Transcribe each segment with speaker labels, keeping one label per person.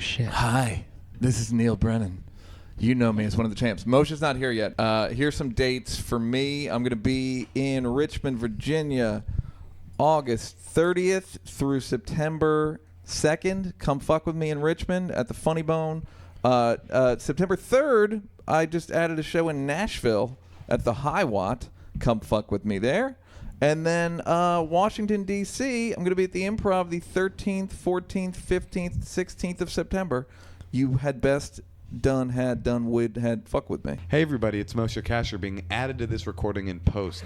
Speaker 1: shit.
Speaker 2: Hi, this is Neal Brennan. You know me as one of the champs. Moshe's not here yet. Here's some dates for me. I'm going to be in Richmond, Virginia, August 30th through September 2nd. Come fuck with me in Richmond at the Funny Bone. September 3rd, I just added a show in Nashville at the High Watt. Come fuck with me there. And then Washington, D.C., I'm going to be at the Improv the 13th, 14th, 15th, 16th of September. You had best fuck with me.
Speaker 3: Hey everybody, it's Moshe Kasher being added to this recording in post.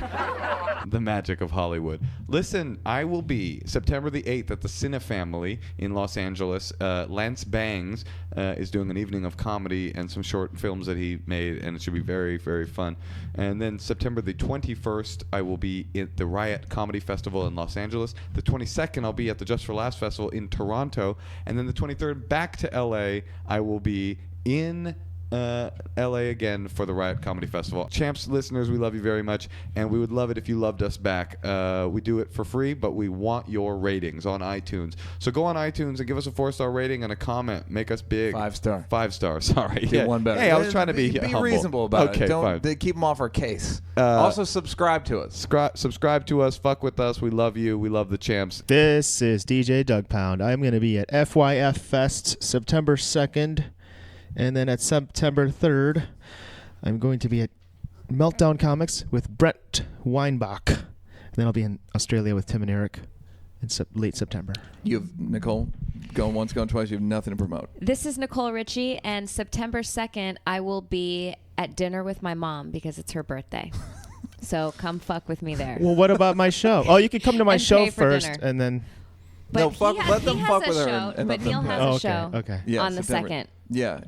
Speaker 3: The magic of Hollywood. Listen, I will be September the 8th at the Cine Family in Los Angeles. Lance Bangs is doing an evening of comedy and some short films that he made, and it should be very, very fun. And then September the 21st, I will be at the Riot Comedy Festival in Los Angeles. The 22nd, I'll be at the Just for Laughs Festival in Toronto. And then the 23rd, back to LA, I will be in LA again for the Riot Comedy Festival. Champs listeners, we love you very much, and we would love it if you loved us back. We do it for free, but we want your ratings on iTunes. So go on iTunes and give us a 4-star rating and a comment. Make us big.
Speaker 2: 5 star.
Speaker 3: 5 stars. Sorry.
Speaker 2: Get one better.
Speaker 3: Hey, I was trying to be
Speaker 2: humble.
Speaker 3: reasonable
Speaker 2: about
Speaker 3: it.
Speaker 2: Don't
Speaker 3: Fine.
Speaker 2: keep them off our case. Also, subscribe to us.
Speaker 3: Subscribe to us. Fuck with us. We love you. We love the champs.
Speaker 1: This is DJ Douggpound. I'm going to be at FYF Fest September 2nd. And then at September 3rd, I'm going to be at Meltdown Comics with Brett Weinbach. And then I'll be in Australia with Tim and Eric in late September.
Speaker 2: You have Nicole going once, going twice. You have nothing to promote.
Speaker 4: This is Nicole Richie, and September 2nd, I will be at dinner with my mom because it's her birthday. So come fuck with me there.
Speaker 1: Well, what about my show? Oh, you can come to my
Speaker 4: And
Speaker 1: show
Speaker 4: pay for
Speaker 1: first,
Speaker 4: dinner.
Speaker 1: and then...
Speaker 4: But
Speaker 2: No, fuck- let them fuck with her
Speaker 4: show,
Speaker 2: and
Speaker 4: but
Speaker 2: let them
Speaker 4: Neal
Speaker 2: have-
Speaker 4: has a
Speaker 1: Oh,
Speaker 4: show
Speaker 1: okay.
Speaker 2: Yeah,
Speaker 4: on the
Speaker 2: September.
Speaker 4: 2nd.
Speaker 2: Yeah,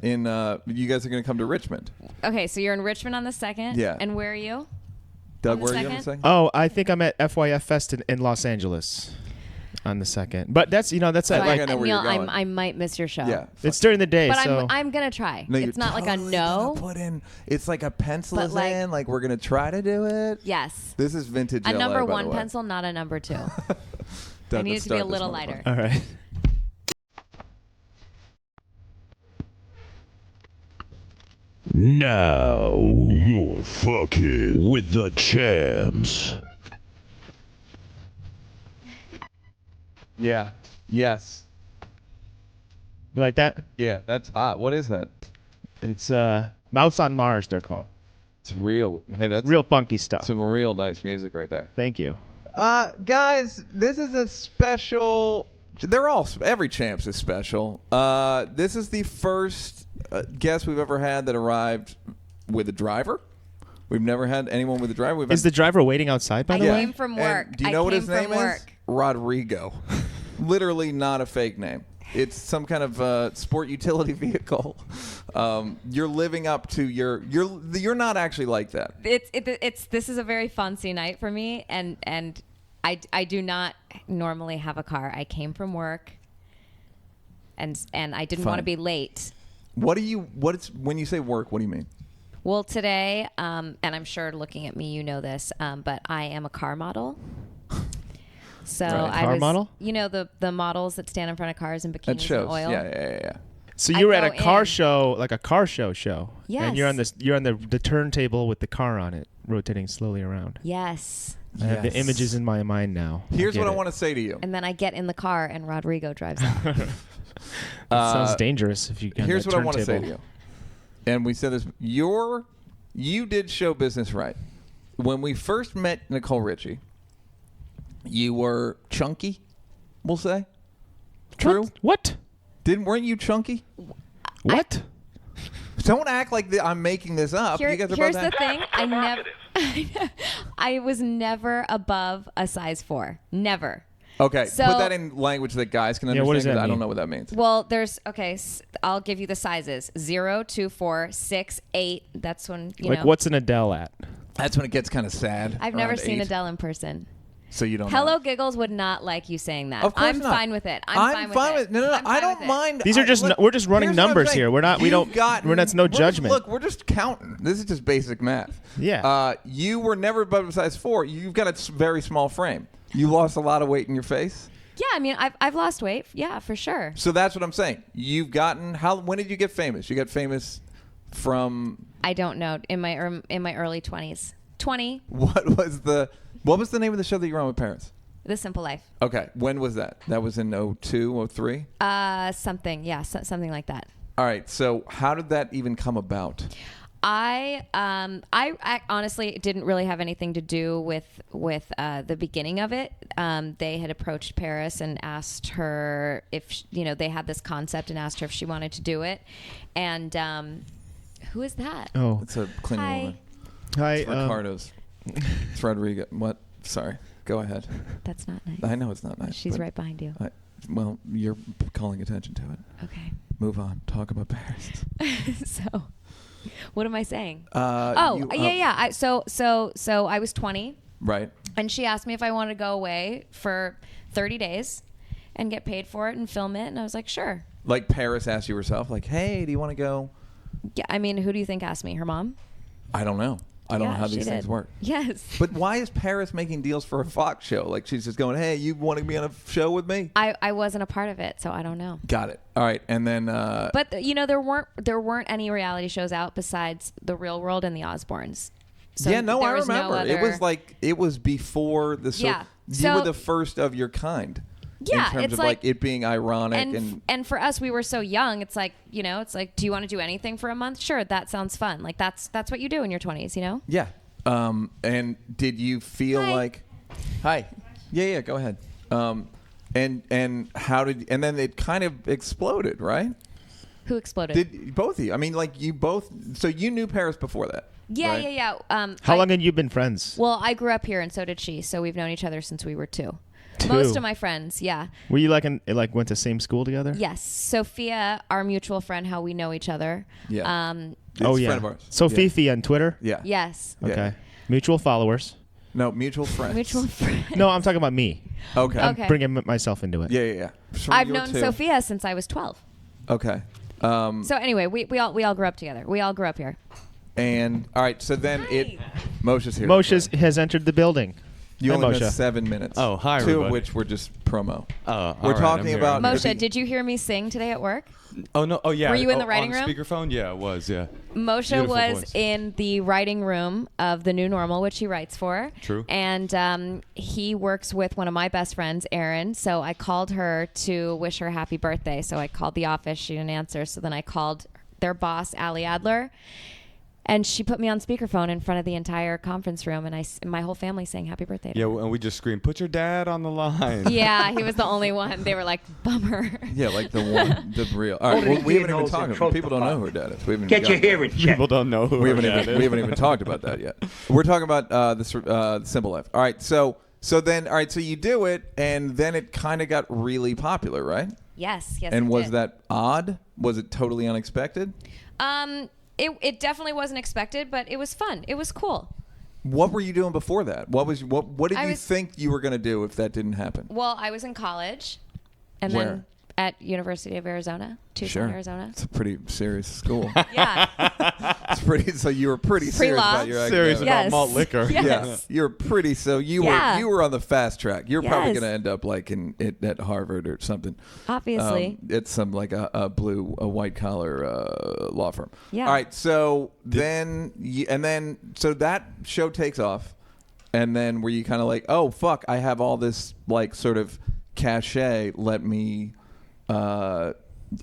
Speaker 2: you guys are going to come to Richmond.
Speaker 4: Okay, so you're in Richmond on the 2nd.
Speaker 2: Yeah.
Speaker 4: And where are you?
Speaker 2: Doug,
Speaker 4: On the
Speaker 2: where are you on the
Speaker 4: second?
Speaker 2: second?
Speaker 1: Oh, I think I'm at FYF Fest in Los Angeles on the 2nd. But that's, that's
Speaker 4: So
Speaker 1: at,
Speaker 2: think I know where
Speaker 4: Neal,
Speaker 2: you're going.
Speaker 4: I might miss your show.
Speaker 2: Yeah.
Speaker 1: it's during the day,
Speaker 4: But
Speaker 1: so...
Speaker 4: I'm going to try.
Speaker 2: No,
Speaker 4: It's not like a
Speaker 2: totally
Speaker 4: no.
Speaker 2: gonna put in. It's like a pencil
Speaker 4: But
Speaker 2: is
Speaker 4: like-
Speaker 2: in. Like we're gonna try to do it.
Speaker 4: Yes.
Speaker 2: This is vintage.
Speaker 4: A
Speaker 2: LA,
Speaker 4: number
Speaker 2: by the
Speaker 4: one
Speaker 2: way.
Speaker 4: pencil, not a number 2.
Speaker 2: Doug,
Speaker 4: I need it
Speaker 2: let's
Speaker 4: to be a
Speaker 2: start this
Speaker 4: little
Speaker 2: motherfucker.
Speaker 4: lighter.
Speaker 1: All right.
Speaker 5: Now you're fucking with the champs.
Speaker 2: Yeah. Yes.
Speaker 1: You like that?
Speaker 2: Yeah. That's hot. What is that?
Speaker 1: It's Mouse on Mars, they're called.
Speaker 2: It's real. Hey, that's
Speaker 1: Real funky stuff.
Speaker 2: some real nice music right there.
Speaker 1: Thank you.
Speaker 2: Guys, this is a special. Every champs is special. This is the first guest we've ever had that arrived with a driver. We've never had anyone with a driver.
Speaker 1: Is the driver waiting outside, by
Speaker 4: I
Speaker 1: the way?
Speaker 4: came from
Speaker 2: And
Speaker 4: work.
Speaker 2: do you know what his name is?
Speaker 4: Work.
Speaker 2: Rodrigo. Literally not a fake name. It's some kind of sport utility vehicle. You're living up to you're not actually like that.
Speaker 4: This is a very fancy night for me, and I do not normally have a car. I came from work, and I didn't want to be late.
Speaker 2: When you say work, what do you mean?
Speaker 4: Well, today, and I'm sure looking at me, you know this, but I am a car model. So
Speaker 1: Right.
Speaker 4: I
Speaker 1: Car
Speaker 4: was,
Speaker 1: model?
Speaker 4: The models that stand in front of cars in
Speaker 2: That
Speaker 4: bikinis
Speaker 2: shows.
Speaker 4: and oil.
Speaker 2: Yeah.
Speaker 1: So you were at
Speaker 4: I
Speaker 1: a
Speaker 4: go
Speaker 1: car
Speaker 4: in.
Speaker 1: show, like a car show.
Speaker 4: Yes.
Speaker 1: And you're on the turntable with the car on it, rotating slowly around.
Speaker 4: Yes.
Speaker 1: I have the
Speaker 2: Yes.
Speaker 1: images in my mind now.
Speaker 2: Here's what I want to say to you.
Speaker 4: And then I get in the car and Rodrigo drives out.
Speaker 1: That sounds dangerous if you.
Speaker 2: Here's what I want to say to you. And we said this. You did show business right. When we first met Nicole Richie, you were chunky, we'll say. True?
Speaker 1: What?
Speaker 2: Weren't you chunky?
Speaker 1: What?
Speaker 2: Don't act like I'm making this up. You guys are
Speaker 4: Here's
Speaker 2: both
Speaker 4: the thing. I was never above a size 4. Never.
Speaker 2: Okay,
Speaker 4: So-
Speaker 2: put that in language that guys can understand.
Speaker 1: what does that
Speaker 2: 'cause I don't
Speaker 1: mean?
Speaker 2: know what that means.
Speaker 4: Well, I'll give you the sizes. 0, 2, 4, 6, 8. That's when, you know.
Speaker 1: What's an Adele at?
Speaker 2: That's when it gets kind of sad.
Speaker 4: I've never
Speaker 2: around
Speaker 4: seen
Speaker 2: 8.
Speaker 4: Adele in person.
Speaker 2: So you don't
Speaker 4: Hello
Speaker 2: know.
Speaker 4: Giggles would not like you saying that.
Speaker 2: Of course
Speaker 4: I'm
Speaker 2: not.
Speaker 4: fine with it. I'm fine with it.
Speaker 2: No.
Speaker 4: I'm
Speaker 2: I
Speaker 4: fine
Speaker 2: don't
Speaker 4: with it.
Speaker 2: mind.
Speaker 1: These are just we're just running
Speaker 2: Here's what I'm
Speaker 1: numbers
Speaker 2: saying.
Speaker 1: here. We're not. We don't. That's no judgment.
Speaker 2: Look, we're just counting. This is just basic math.
Speaker 1: Yeah.
Speaker 2: You were never above size 4. You've got a very small frame. You lost a lot of weight in your face.
Speaker 4: Yeah, I mean, I've lost weight. Yeah, for sure.
Speaker 2: So that's what I'm saying. You've gotten when did you get famous? You got famous from
Speaker 4: I don't know. In my early 20s. 20.
Speaker 2: What was the name of the show that you were on with Paris?
Speaker 4: The Simple Life.
Speaker 2: Okay. When was that? That was in 02, 03?
Speaker 4: Something. Yeah, something like that.
Speaker 2: All right. So how did that even come about?
Speaker 4: I honestly didn't really have anything to do with the beginning of it. They had approached Paris and asked her if they had this concept and asked her if she wanted to do it. And who is that?
Speaker 1: Oh,
Speaker 2: It's a cleaning
Speaker 4: Hi.
Speaker 2: woman.
Speaker 1: hi.
Speaker 2: It's Ricardo's. It's Rodrigo. What? Sorry. Go ahead.
Speaker 4: That's not nice.
Speaker 2: I know it's not nice.
Speaker 4: She's
Speaker 2: but
Speaker 4: right behind you.
Speaker 2: well, you're calling attention to it.
Speaker 4: Okay.
Speaker 2: Move on. Talk about Paris.
Speaker 4: So, what am I saying?
Speaker 2: Yeah.
Speaker 4: So I was 20,
Speaker 2: Right.
Speaker 4: and she asked me if I wanted to go away for 30 days and get paid for it and film it, and I was like, sure.
Speaker 2: Like Paris asked you herself, like, hey, do you want to go?
Speaker 4: Yeah, I mean, who do you think asked me? Her mom?
Speaker 2: I don't know. I don't know how
Speaker 4: she
Speaker 2: these things
Speaker 4: did.
Speaker 2: work.
Speaker 4: Yes.
Speaker 2: But why is Paris making deals for a Fox show? Like she's just going, hey, you want to be on a show with me?
Speaker 4: I wasn't a part of it, so I don't know.
Speaker 2: Got it. All right. And then
Speaker 4: But there weren't any reality shows out besides The Real World and The Osbournes. So
Speaker 2: yeah, no,
Speaker 4: there
Speaker 2: I
Speaker 4: was no
Speaker 2: remember.
Speaker 4: other-
Speaker 2: It was before the
Speaker 4: Yeah.
Speaker 2: you were the first of your kind.
Speaker 4: Yeah,
Speaker 2: in terms
Speaker 4: it's
Speaker 2: of
Speaker 4: like
Speaker 2: it being ironic
Speaker 4: and for us, we were so young. It's like do you want to do anything for a month? Sure, that sounds fun. Like that's what you do in your 20s,
Speaker 2: Yeah. And did you feel
Speaker 4: Hi.
Speaker 2: like hi? Yeah, go ahead. And how did and then it kind of exploded, right?
Speaker 4: Who exploded?
Speaker 2: Did both of you? I mean, like you both. So you knew Paris before that?
Speaker 4: Yeah,
Speaker 2: right?
Speaker 4: yeah.
Speaker 1: How long had you been friends?
Speaker 4: Well, I grew up here, and so did she. So we've known each other since we were two. Most of my friends, yeah.
Speaker 1: Were you like went to same school together?
Speaker 4: Yes. Sophia, our mutual friend, how we know each other.
Speaker 2: Yeah. It's
Speaker 1: Oh
Speaker 2: a
Speaker 1: yeah.
Speaker 2: friend of ours.
Speaker 1: So
Speaker 2: Yeah.
Speaker 1: Fifi on Twitter.
Speaker 2: Yeah.
Speaker 4: Yes.
Speaker 2: Yeah.
Speaker 1: Okay. Mutual followers.
Speaker 2: No, mutual friends.
Speaker 4: Mutual friend.
Speaker 1: No, I'm talking about me.
Speaker 2: Okay.
Speaker 4: Okay.
Speaker 1: Bringing myself into it.
Speaker 2: Yeah. So
Speaker 4: I've
Speaker 2: you were
Speaker 4: known
Speaker 2: two.
Speaker 4: Sophia since I was 12.
Speaker 2: Okay.
Speaker 4: So anyway, we all grew up together. We all grew up here.
Speaker 2: And all right. So then Moshe's here.
Speaker 1: Moshe has entered the building.
Speaker 2: You
Speaker 1: Hi,
Speaker 2: only
Speaker 1: Moshe.
Speaker 2: missed 7 minutes.
Speaker 3: Oh, hi,
Speaker 2: Two
Speaker 3: everybody.
Speaker 2: of which were just promo.
Speaker 3: Oh, all
Speaker 2: We're
Speaker 3: right,
Speaker 2: talking
Speaker 3: I'm here.
Speaker 2: about-
Speaker 4: Moshe, did you hear me sing today at work?
Speaker 3: Oh no! Oh yeah.
Speaker 4: Were you in the
Speaker 3: Oh,
Speaker 4: writing
Speaker 3: on
Speaker 4: room?
Speaker 3: Speakerphone? Yeah, it was. Yeah.
Speaker 4: Moshe
Speaker 3: Beautiful
Speaker 4: was
Speaker 3: voice.
Speaker 4: in the writing room of The New Normal, which he writes for.
Speaker 3: True.
Speaker 4: And he works with one of my best friends, Erin. So I called her to wish her happy birthday. So I called the office. She didn't answer. So then I called their boss, Allie Adler. And she put me on speakerphone in front of the entire conference room. And my whole family sang happy birthday to
Speaker 3: Yeah,
Speaker 4: her.
Speaker 3: and we just screamed, "Put your dad on the line."
Speaker 4: Yeah, he was the only one. They were like, bummer.
Speaker 2: Yeah, like the one, the real. All right, well, we haven't even talked about. People don't know who her dad is. We haven't
Speaker 5: Get
Speaker 2: even
Speaker 5: your
Speaker 2: gotten
Speaker 5: hearing checked.
Speaker 3: People don't know who
Speaker 2: We
Speaker 3: her
Speaker 2: haven't
Speaker 3: dad
Speaker 2: even
Speaker 3: is.
Speaker 2: we haven't even talked about that yet. We're talking about the Simple Life. All right, so then all right, so you do it, and then it kind of got really popular, right?
Speaker 4: Yes.
Speaker 2: And
Speaker 4: it
Speaker 2: was
Speaker 4: did.
Speaker 2: that odd? Was it totally unexpected?
Speaker 4: It definitely wasn't expected, but it was fun. It was cool.
Speaker 2: What were you doing before that? What did
Speaker 4: I
Speaker 2: you
Speaker 4: was-
Speaker 2: think you were going to do if that didn't happen?
Speaker 4: Well, I was in college, and
Speaker 2: Where?
Speaker 4: then at University of Arizona, Tucson, Arizona.
Speaker 2: It's a pretty serious school.
Speaker 4: Yeah,
Speaker 2: It's pretty. So you were pretty serious
Speaker 4: Pre-law.
Speaker 2: about your
Speaker 3: Serious
Speaker 2: academics.
Speaker 3: about
Speaker 4: Yes.
Speaker 3: malt liquor.
Speaker 4: Yes.
Speaker 2: Yeah, you're pretty. So you
Speaker 4: Yeah.
Speaker 2: were on the fast track. You're probably
Speaker 4: Yes.
Speaker 2: going to end up like at Harvard or something.
Speaker 4: obviously.
Speaker 2: It's some like a white collar law firm.
Speaker 4: Yeah.
Speaker 2: All right. So then so that show takes off, and then were you kind of like, oh fuck, I have all this like sort of cachet. Let me.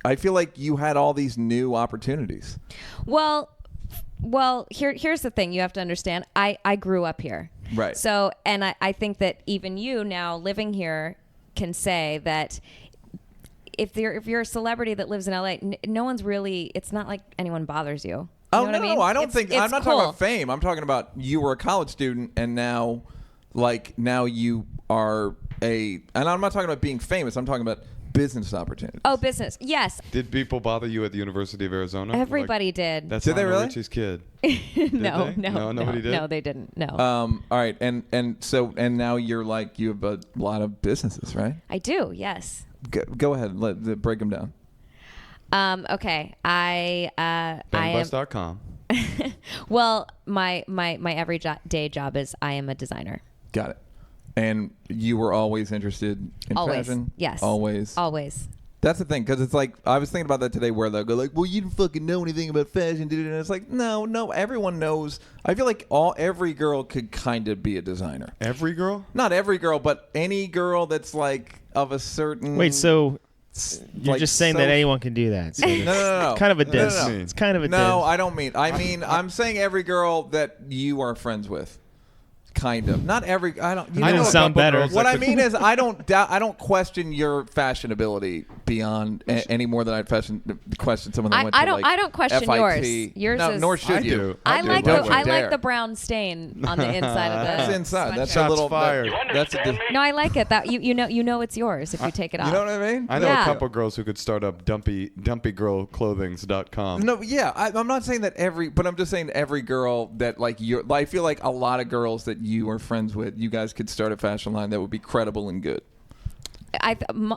Speaker 2: I feel like you had all these new opportunities.
Speaker 4: Well, here's the thing. You have to understand. I grew up here.
Speaker 2: Right.
Speaker 4: So, and I think that even you now living here can say that if you're a celebrity that lives in LA, no one's really. It's not like anyone bothers you. You
Speaker 2: Oh
Speaker 4: know
Speaker 2: no,
Speaker 4: what I mean?
Speaker 2: I don't
Speaker 4: It's-
Speaker 2: think
Speaker 4: it's
Speaker 2: I'm not
Speaker 4: cool.
Speaker 2: talking about fame. I'm talking about you were a college student and now you are and I'm not talking about being famous. I'm talking about business opportunities.
Speaker 4: Oh, business. Yes,
Speaker 3: Did people bother you at the University of Arizona?
Speaker 4: everybody
Speaker 3: Like,
Speaker 4: did.
Speaker 3: That's
Speaker 2: Did they
Speaker 3: Lionel
Speaker 2: really?
Speaker 3: Richie's kid.
Speaker 4: no,
Speaker 3: they? No, nobody did?
Speaker 4: No, they didn't. No.
Speaker 2: All right, and now you're like you have a lot of businesses, right?
Speaker 4: I do. Yes.
Speaker 2: Go ahead, break them down.
Speaker 4: Okay. I am.
Speaker 3: Bangbus.com.
Speaker 4: Well, my everyday job is I am a designer.
Speaker 2: Got it. And you were always interested in
Speaker 4: Always.
Speaker 2: fashion?
Speaker 4: Yes.
Speaker 2: Always. That's the thing, because it's like, I was thinking about that today where they'll go like, well, you didn't fucking know anything about fashion, did it? And it's like, no, everyone knows. I feel like every girl could kind of be a designer.
Speaker 3: Every girl?
Speaker 2: Not every girl, but any girl that's like of a certain...
Speaker 1: Wait, so you're
Speaker 2: like
Speaker 1: just saying that anyone can do that? So
Speaker 2: no.
Speaker 1: Kind of a diss.
Speaker 2: No.
Speaker 1: It's kind of a diss.
Speaker 2: No, I don't mean... I'm saying every girl that you are friends with. Kind of. Not every... I
Speaker 1: didn't sound better.
Speaker 2: What I mean is I don't question your fashionability beyond any more than I'd question someone that went to
Speaker 4: I don't question
Speaker 2: FIT.
Speaker 4: yours. Yours
Speaker 2: no,
Speaker 4: is...
Speaker 2: nor should
Speaker 3: I
Speaker 2: you.
Speaker 3: do.
Speaker 4: I
Speaker 3: do.
Speaker 4: like
Speaker 3: Don't you
Speaker 4: I
Speaker 2: dare.
Speaker 4: like the brown stain on the inside of the
Speaker 2: That's inside. That's
Speaker 3: Shots
Speaker 2: a little...
Speaker 3: fired.
Speaker 2: That's
Speaker 4: No, I like it. That you know it's yours if you take it off.
Speaker 2: You know what I mean?
Speaker 3: I know
Speaker 4: Yeah.
Speaker 3: a couple girls who could start up dumpygirlclothings.com.
Speaker 2: No, yeah, I'm not saying that but I'm just saying every girl that like I feel like a lot of girls that you are friends with, you guys could start a fashion line that would be credible and good.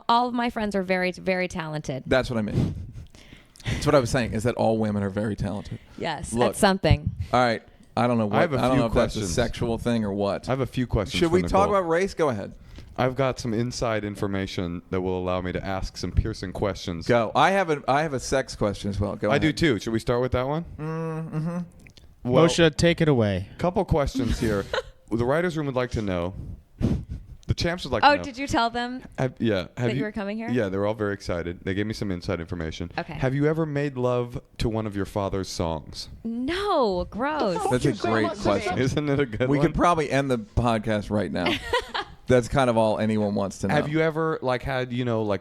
Speaker 4: All of my friends are very, very talented.
Speaker 2: That's what I mean. That's what I was saying, is that all women are very talented.
Speaker 4: Yes,
Speaker 2: Look.
Speaker 4: that's something.
Speaker 2: All right, I don't know what.
Speaker 3: I have a
Speaker 2: don't
Speaker 3: few
Speaker 2: know if that's a
Speaker 3: questions.
Speaker 2: sexual thing or what.
Speaker 3: I have a few questions.
Speaker 2: Should
Speaker 3: for
Speaker 2: we talk
Speaker 3: Nicole.
Speaker 2: about race? Go ahead.
Speaker 3: I've got some inside information that will allow me to ask some piercing questions.
Speaker 2: Go. I have a sex question as well. Go
Speaker 3: I
Speaker 2: ahead.
Speaker 3: do too. Should we start with that one?
Speaker 2: Mm-hmm.
Speaker 3: Well,
Speaker 1: Moshe, take it away.
Speaker 3: couple questions here. The writers' room would like to know. The champs would like to
Speaker 4: Oh,
Speaker 3: know.
Speaker 4: did you tell them?
Speaker 3: Have
Speaker 4: that you were coming here?
Speaker 3: Yeah, they were all very excited. They gave me some inside information.
Speaker 4: Okay.
Speaker 3: Have you ever made love to one of your father's songs?
Speaker 4: No, gross.
Speaker 2: That's a great question.
Speaker 3: Isn't it a good
Speaker 2: We
Speaker 3: one?
Speaker 2: could probably end the podcast right now. That's kind of all anyone wants to know.
Speaker 3: Have you ever had like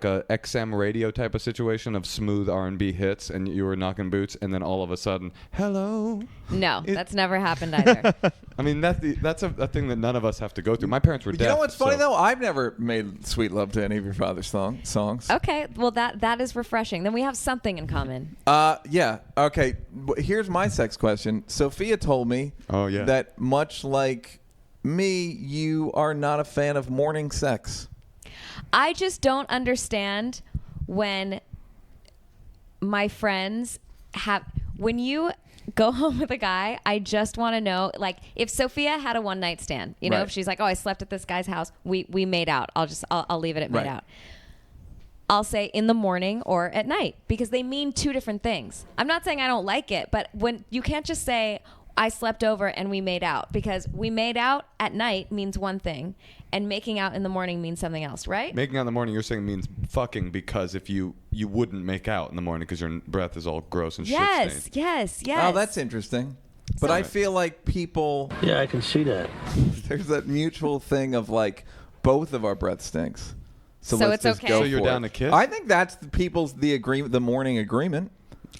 Speaker 3: a XM radio type of situation of smooth R&B hits and you were knocking boots and then all of a sudden, hello?
Speaker 4: No, that's never happened either.
Speaker 3: I mean, that's a thing that none of us have to go through. My parents were deaf.
Speaker 2: You know what's funny
Speaker 3: so-
Speaker 2: though? I've never made sweet love to any of your father's songs.
Speaker 4: Okay, well that is refreshing. Then we have something in common.
Speaker 2: Yeah. Okay. Here's my sex question. Sophia told me that much like me, you are not a fan of morning sex.
Speaker 4: I just don't understand when my friends when you go home with a guy, I just want to know, like, if Sophia had a one night stand, you know,
Speaker 2: Right.
Speaker 4: if she's like, oh, I slept at this guy's house, we made out. I'll leave it at made
Speaker 2: Right.
Speaker 4: out. I'll say in the morning or at night because they mean two different things. I'm not saying I don't like it, but when you can't just say I slept over and we made out, because we made out at night means one thing and making out in the morning means something else, right?
Speaker 3: Making out in the morning, you're saying means fucking, because if you wouldn't make out in the morning because your breath is all gross and shit stained.
Speaker 4: Yes.
Speaker 2: Oh, that's interesting. But I feel like people...
Speaker 5: Yeah, I can see that.
Speaker 2: There's that mutual thing of like, both of our breath stinks. So let's
Speaker 4: it's
Speaker 2: just
Speaker 4: okay.
Speaker 2: go
Speaker 3: So you're
Speaker 2: for
Speaker 3: down
Speaker 2: it.
Speaker 3: to kiss?
Speaker 2: I think that's the morning agreement.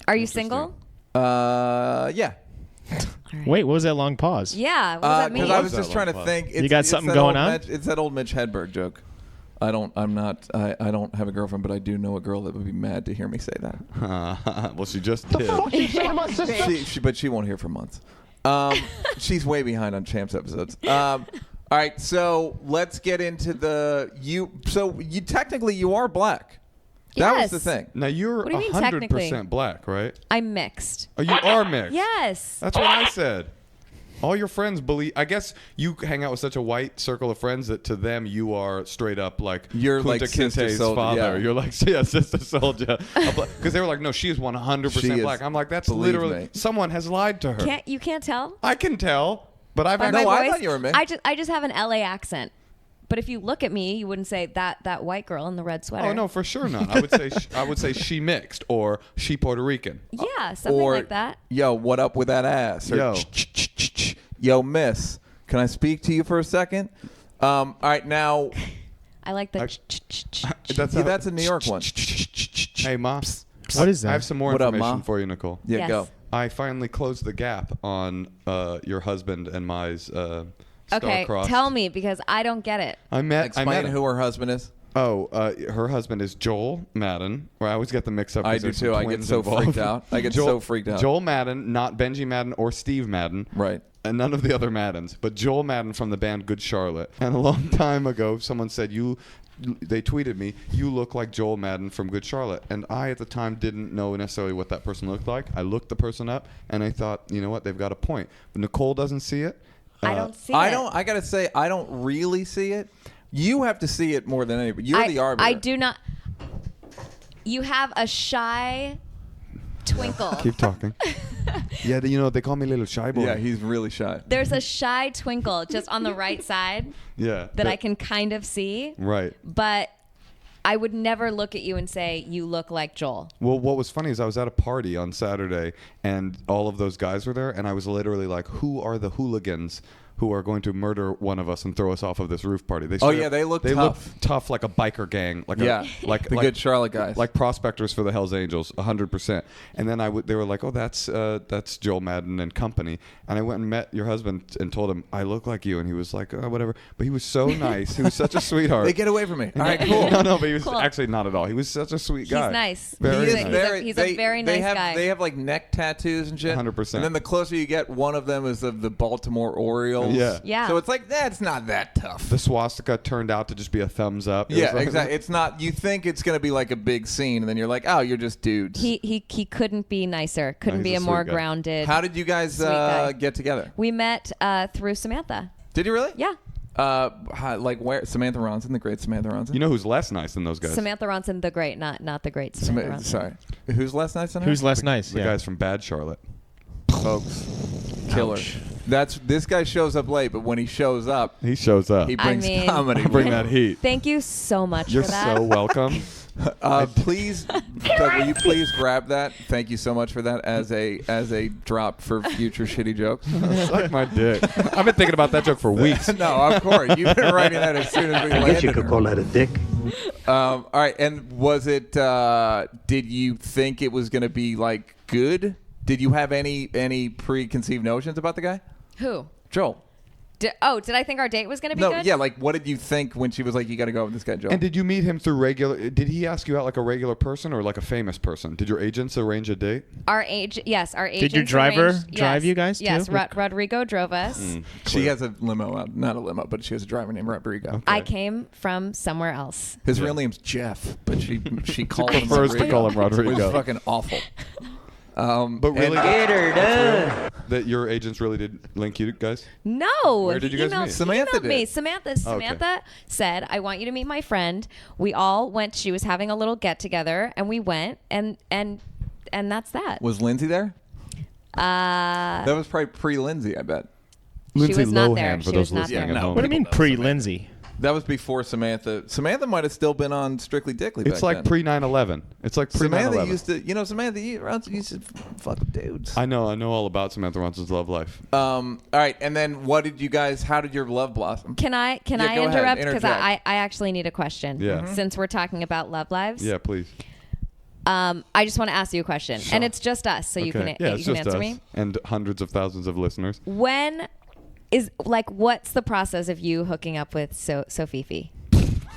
Speaker 4: Are you single?
Speaker 2: Yeah.
Speaker 1: Wait, what was that long pause?
Speaker 4: Yeah. What does that mean?
Speaker 2: Because I was
Speaker 3: That
Speaker 2: just trying to
Speaker 3: long
Speaker 2: think.
Speaker 1: You got something going on?
Speaker 2: It's that old Mitch Hedberg joke. I don't have a girlfriend, but I do know a girl that would be mad to hear me say that.
Speaker 3: Well, she just did.
Speaker 2: But she won't hear for months. She's way behind on Champs episodes. All right, so let's get into So you technically you are black. That was the
Speaker 4: Yes.
Speaker 2: thing.
Speaker 3: Now you're
Speaker 4: What do you mean
Speaker 3: 100%
Speaker 4: technically?
Speaker 3: black, right?
Speaker 4: I'm mixed.
Speaker 3: Oh, you are mixed.
Speaker 4: Yes.
Speaker 3: That's what I said. All your friends believe. I guess you hang out with such a white circle of friends that to them you are straight up like
Speaker 2: You're
Speaker 3: Kunta
Speaker 2: like Sister
Speaker 3: Kinte's
Speaker 2: Soldier,
Speaker 3: father.
Speaker 2: yeah.
Speaker 3: You're like Sister Soldier, because they were like, no, she is 100%
Speaker 2: She is,
Speaker 3: black. I'm like, that's
Speaker 2: believe
Speaker 3: literally
Speaker 2: me.
Speaker 3: someone has lied to her.
Speaker 4: You can't tell?
Speaker 3: I can tell, but I've
Speaker 4: By
Speaker 3: actually.
Speaker 2: No,
Speaker 4: my
Speaker 2: I
Speaker 4: voice?
Speaker 2: thought you were mixed.
Speaker 4: I just have an LA accent. But if you look at me, you wouldn't say that white girl in the red sweater.
Speaker 3: Oh no, for sure not. I would say she mixed or she Puerto Rican.
Speaker 4: Yeah, something
Speaker 2: Or,
Speaker 4: like that.
Speaker 2: Yo, what up with that ass? Or,
Speaker 3: Yo.
Speaker 2: Yo, miss, can I speak to you for a second? All right, now...
Speaker 4: I like the.
Speaker 2: That's a New York one.
Speaker 3: Hey, Ma.
Speaker 1: What is that?
Speaker 3: I have some more
Speaker 2: What up,
Speaker 3: information
Speaker 2: Ma?
Speaker 3: for you, Nicole.
Speaker 2: Yeah,
Speaker 4: Yes.
Speaker 2: go.
Speaker 3: I finally closed the gap on your husband and my's
Speaker 4: Okay,
Speaker 3: star-crossed.
Speaker 4: tell me because I don't get it.
Speaker 3: I met
Speaker 2: Explain
Speaker 3: him.
Speaker 2: who her husband is.
Speaker 3: Oh, her husband is Joel Madden. Where I always get them mixed up.
Speaker 2: I
Speaker 3: 'cause
Speaker 2: do
Speaker 3: there's some
Speaker 2: too. I get
Speaker 3: twins
Speaker 2: so
Speaker 3: involved.
Speaker 2: freaked out. I get so freaked out.
Speaker 3: Joel Madden, not Benji Madden or Steve Madden.
Speaker 2: Right.
Speaker 3: And none of the other Maddens, but Joel Madden from the band Good Charlotte. And a long time ago, someone said, they tweeted me, you look like Joel Madden from Good Charlotte. And I, at the time, didn't know necessarily what that person looked like. I looked the person up, and I thought, you know what, they've got a point. But Nicole doesn't see it.
Speaker 4: I don't see
Speaker 2: I
Speaker 4: it.
Speaker 2: don't. I gotta say, I don't really see it. You have to see it more than anybody. You're the arbiter.
Speaker 4: I do not. You have a shy twinkle.
Speaker 3: Keep talking. Yeah, they call me little shy boy.
Speaker 2: Yeah, he's really shy.
Speaker 4: There's a shy twinkle just on the right side
Speaker 3: Yeah.
Speaker 4: that I can kind of see.
Speaker 3: Right.
Speaker 4: But I would never look at you and say, you look like Joel.
Speaker 3: Well, what was funny is I was at a party on Saturday, and all of those guys were there, and I was literally like, who are the hooligans who are going to murder one of us and throw us off of this roof party? They
Speaker 2: look
Speaker 3: They
Speaker 2: tough.
Speaker 3: look tough, like a biker gang. Like
Speaker 2: like the good Charlotte guys.
Speaker 3: Like prospectors for the Hells Angels, 100%. And then they were like, oh, that's Joel Madden and company. And I went and met your husband and told him, I look like you. And he was like, oh, whatever. But he was so nice. He was such a sweetheart.
Speaker 2: They get away from me. All right, cool.
Speaker 3: No, but he was
Speaker 4: Cool.
Speaker 3: actually not at all. He was such a sweet guy.
Speaker 4: He's nice.
Speaker 3: Very
Speaker 4: He's
Speaker 3: nice.
Speaker 4: he's a very nice guy.
Speaker 2: They have like neck tattoos and shit.
Speaker 3: 100%.
Speaker 2: And then the closer you get, one of them is of the Baltimore Orioles.
Speaker 3: Yeah.
Speaker 4: Yeah.
Speaker 2: So it's like, that's not that tough.
Speaker 3: The swastika turned out to just be a thumbs up. It
Speaker 2: Yeah,
Speaker 3: was like-
Speaker 2: exactly. It's not. You think it's going to be like a big scene, and then you're like, oh, you're just dudes.
Speaker 4: He couldn't be nicer. Couldn't
Speaker 3: he's
Speaker 4: be
Speaker 3: a
Speaker 4: a
Speaker 3: sweet
Speaker 4: more
Speaker 3: guy.
Speaker 4: grounded.
Speaker 2: How did you guys
Speaker 4: Sweet guy.
Speaker 2: get together?
Speaker 4: We met through Samantha.
Speaker 2: Did you really?
Speaker 4: Yeah.
Speaker 2: Like where? Samantha Ronson, the great Samantha Ronson.
Speaker 3: You know who's less nice than those guys?
Speaker 4: Samantha Ronson, the great, not the great Samantha Ronson.
Speaker 2: Sorry. Who's less nice than her?
Speaker 1: Who's less nice?
Speaker 3: The
Speaker 1: Yeah.
Speaker 3: guys from Bad Charlotte.
Speaker 2: Folks. Killer. This guy shows up late, but when he shows up,
Speaker 3: He shows up.
Speaker 2: he
Speaker 4: I
Speaker 2: brings
Speaker 4: mean-
Speaker 2: comedy.
Speaker 3: Bring that heat.
Speaker 4: Thank you so much
Speaker 3: You're
Speaker 4: for that.
Speaker 3: so welcome.
Speaker 2: Please, Doug, will you please grab that? Thank you so much for that as a drop for future shitty jokes.
Speaker 3: Suck my dick. I've been thinking about that joke for weeks.
Speaker 2: No, of course. You've been writing that as soon as we landed.
Speaker 5: I guess you could call that a dick.
Speaker 2: All right, and was it? Did you think it was going to be like good? Did you have any preconceived notions about the guy?
Speaker 4: Who?
Speaker 2: Joel.
Speaker 4: Did I think our date was going to be
Speaker 2: No,
Speaker 4: good?
Speaker 2: yeah. Like, what did you think when she was like, "You got to go with this guy, Joel"?
Speaker 3: And did you meet him through regular? Did he ask you out like a regular person or like a famous person? Did your agents arrange a date?
Speaker 4: Our agents.
Speaker 1: Did your driver
Speaker 4: arranged-
Speaker 1: drive
Speaker 4: yes.
Speaker 1: you guys, too?
Speaker 4: Yes, Rodrigo drove us.
Speaker 2: She has a limo out, not a limo, but she has a driver named Rodrigo.
Speaker 4: I came from somewhere else.
Speaker 2: His real name's Jeff, but she calls him
Speaker 3: prefers to
Speaker 2: Rodrigo.
Speaker 3: call him Rodrigo.
Speaker 2: Which is fucking awful.
Speaker 3: But really, that your agents really did link you guys?
Speaker 4: No.
Speaker 3: Where did you guys meet?
Speaker 2: Samantha
Speaker 4: emailed me.
Speaker 2: did.
Speaker 4: Samantha said, I want you to meet my friend. We all went. She was having a little get together, and we went, and that's that.
Speaker 2: Was Lindsay there? That was probably pre-Lindsay, I bet.
Speaker 3: Lindsay
Speaker 4: was not
Speaker 3: Lohan,
Speaker 4: there.
Speaker 3: for
Speaker 4: She
Speaker 3: those
Speaker 4: was not
Speaker 3: listening
Speaker 4: there.
Speaker 3: at
Speaker 2: No.
Speaker 3: home.
Speaker 1: What do you mean pre-Lindsay?
Speaker 2: That was before Samantha. Samantha might have still been on Strictly Dickly.
Speaker 3: It's
Speaker 2: back
Speaker 3: like
Speaker 2: then.
Speaker 3: pre 9/11. It's like pre 9/11.
Speaker 2: Samantha used to, Samantha used to fuck with dudes.
Speaker 3: I know all about Samantha Ronson's love life.
Speaker 2: All right, and then what did you guys? How did your love blossom?
Speaker 4: Can I
Speaker 2: Yeah, go ahead,
Speaker 4: interrupt? Because
Speaker 2: interject.
Speaker 4: I actually need a question.
Speaker 3: Yeah. Mhm.
Speaker 4: Since we're talking about love lives.
Speaker 3: Yeah, please.
Speaker 4: I just want to ask you a question,
Speaker 3: Sure.
Speaker 4: and it's just us, so you can
Speaker 3: yeah,
Speaker 4: you
Speaker 3: it's
Speaker 4: can
Speaker 3: just
Speaker 4: answer
Speaker 3: us
Speaker 4: me.
Speaker 3: and hundreds of thousands of listeners.
Speaker 4: When is what's the process of you hooking up with Sofifi?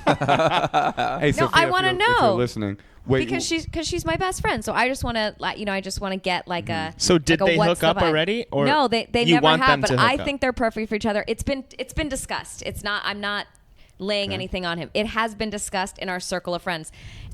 Speaker 3: Hey, Sophia,
Speaker 4: I wanna
Speaker 3: if
Speaker 4: know.
Speaker 3: you're listening. Wait,
Speaker 4: Because she's my best friend, so I just want to I just want to get like a.
Speaker 1: So did
Speaker 4: like a
Speaker 1: they
Speaker 4: what's
Speaker 1: hook
Speaker 4: the
Speaker 1: up
Speaker 4: vibe?
Speaker 1: already, or
Speaker 4: no, they
Speaker 1: you
Speaker 4: never
Speaker 1: want
Speaker 4: have.
Speaker 1: them
Speaker 4: But
Speaker 1: to
Speaker 4: I
Speaker 1: hook up?
Speaker 4: think they're perfect for each other. It's been discussed. It's not. I'm not laying anything on him. It has been discussed in our circle of friends,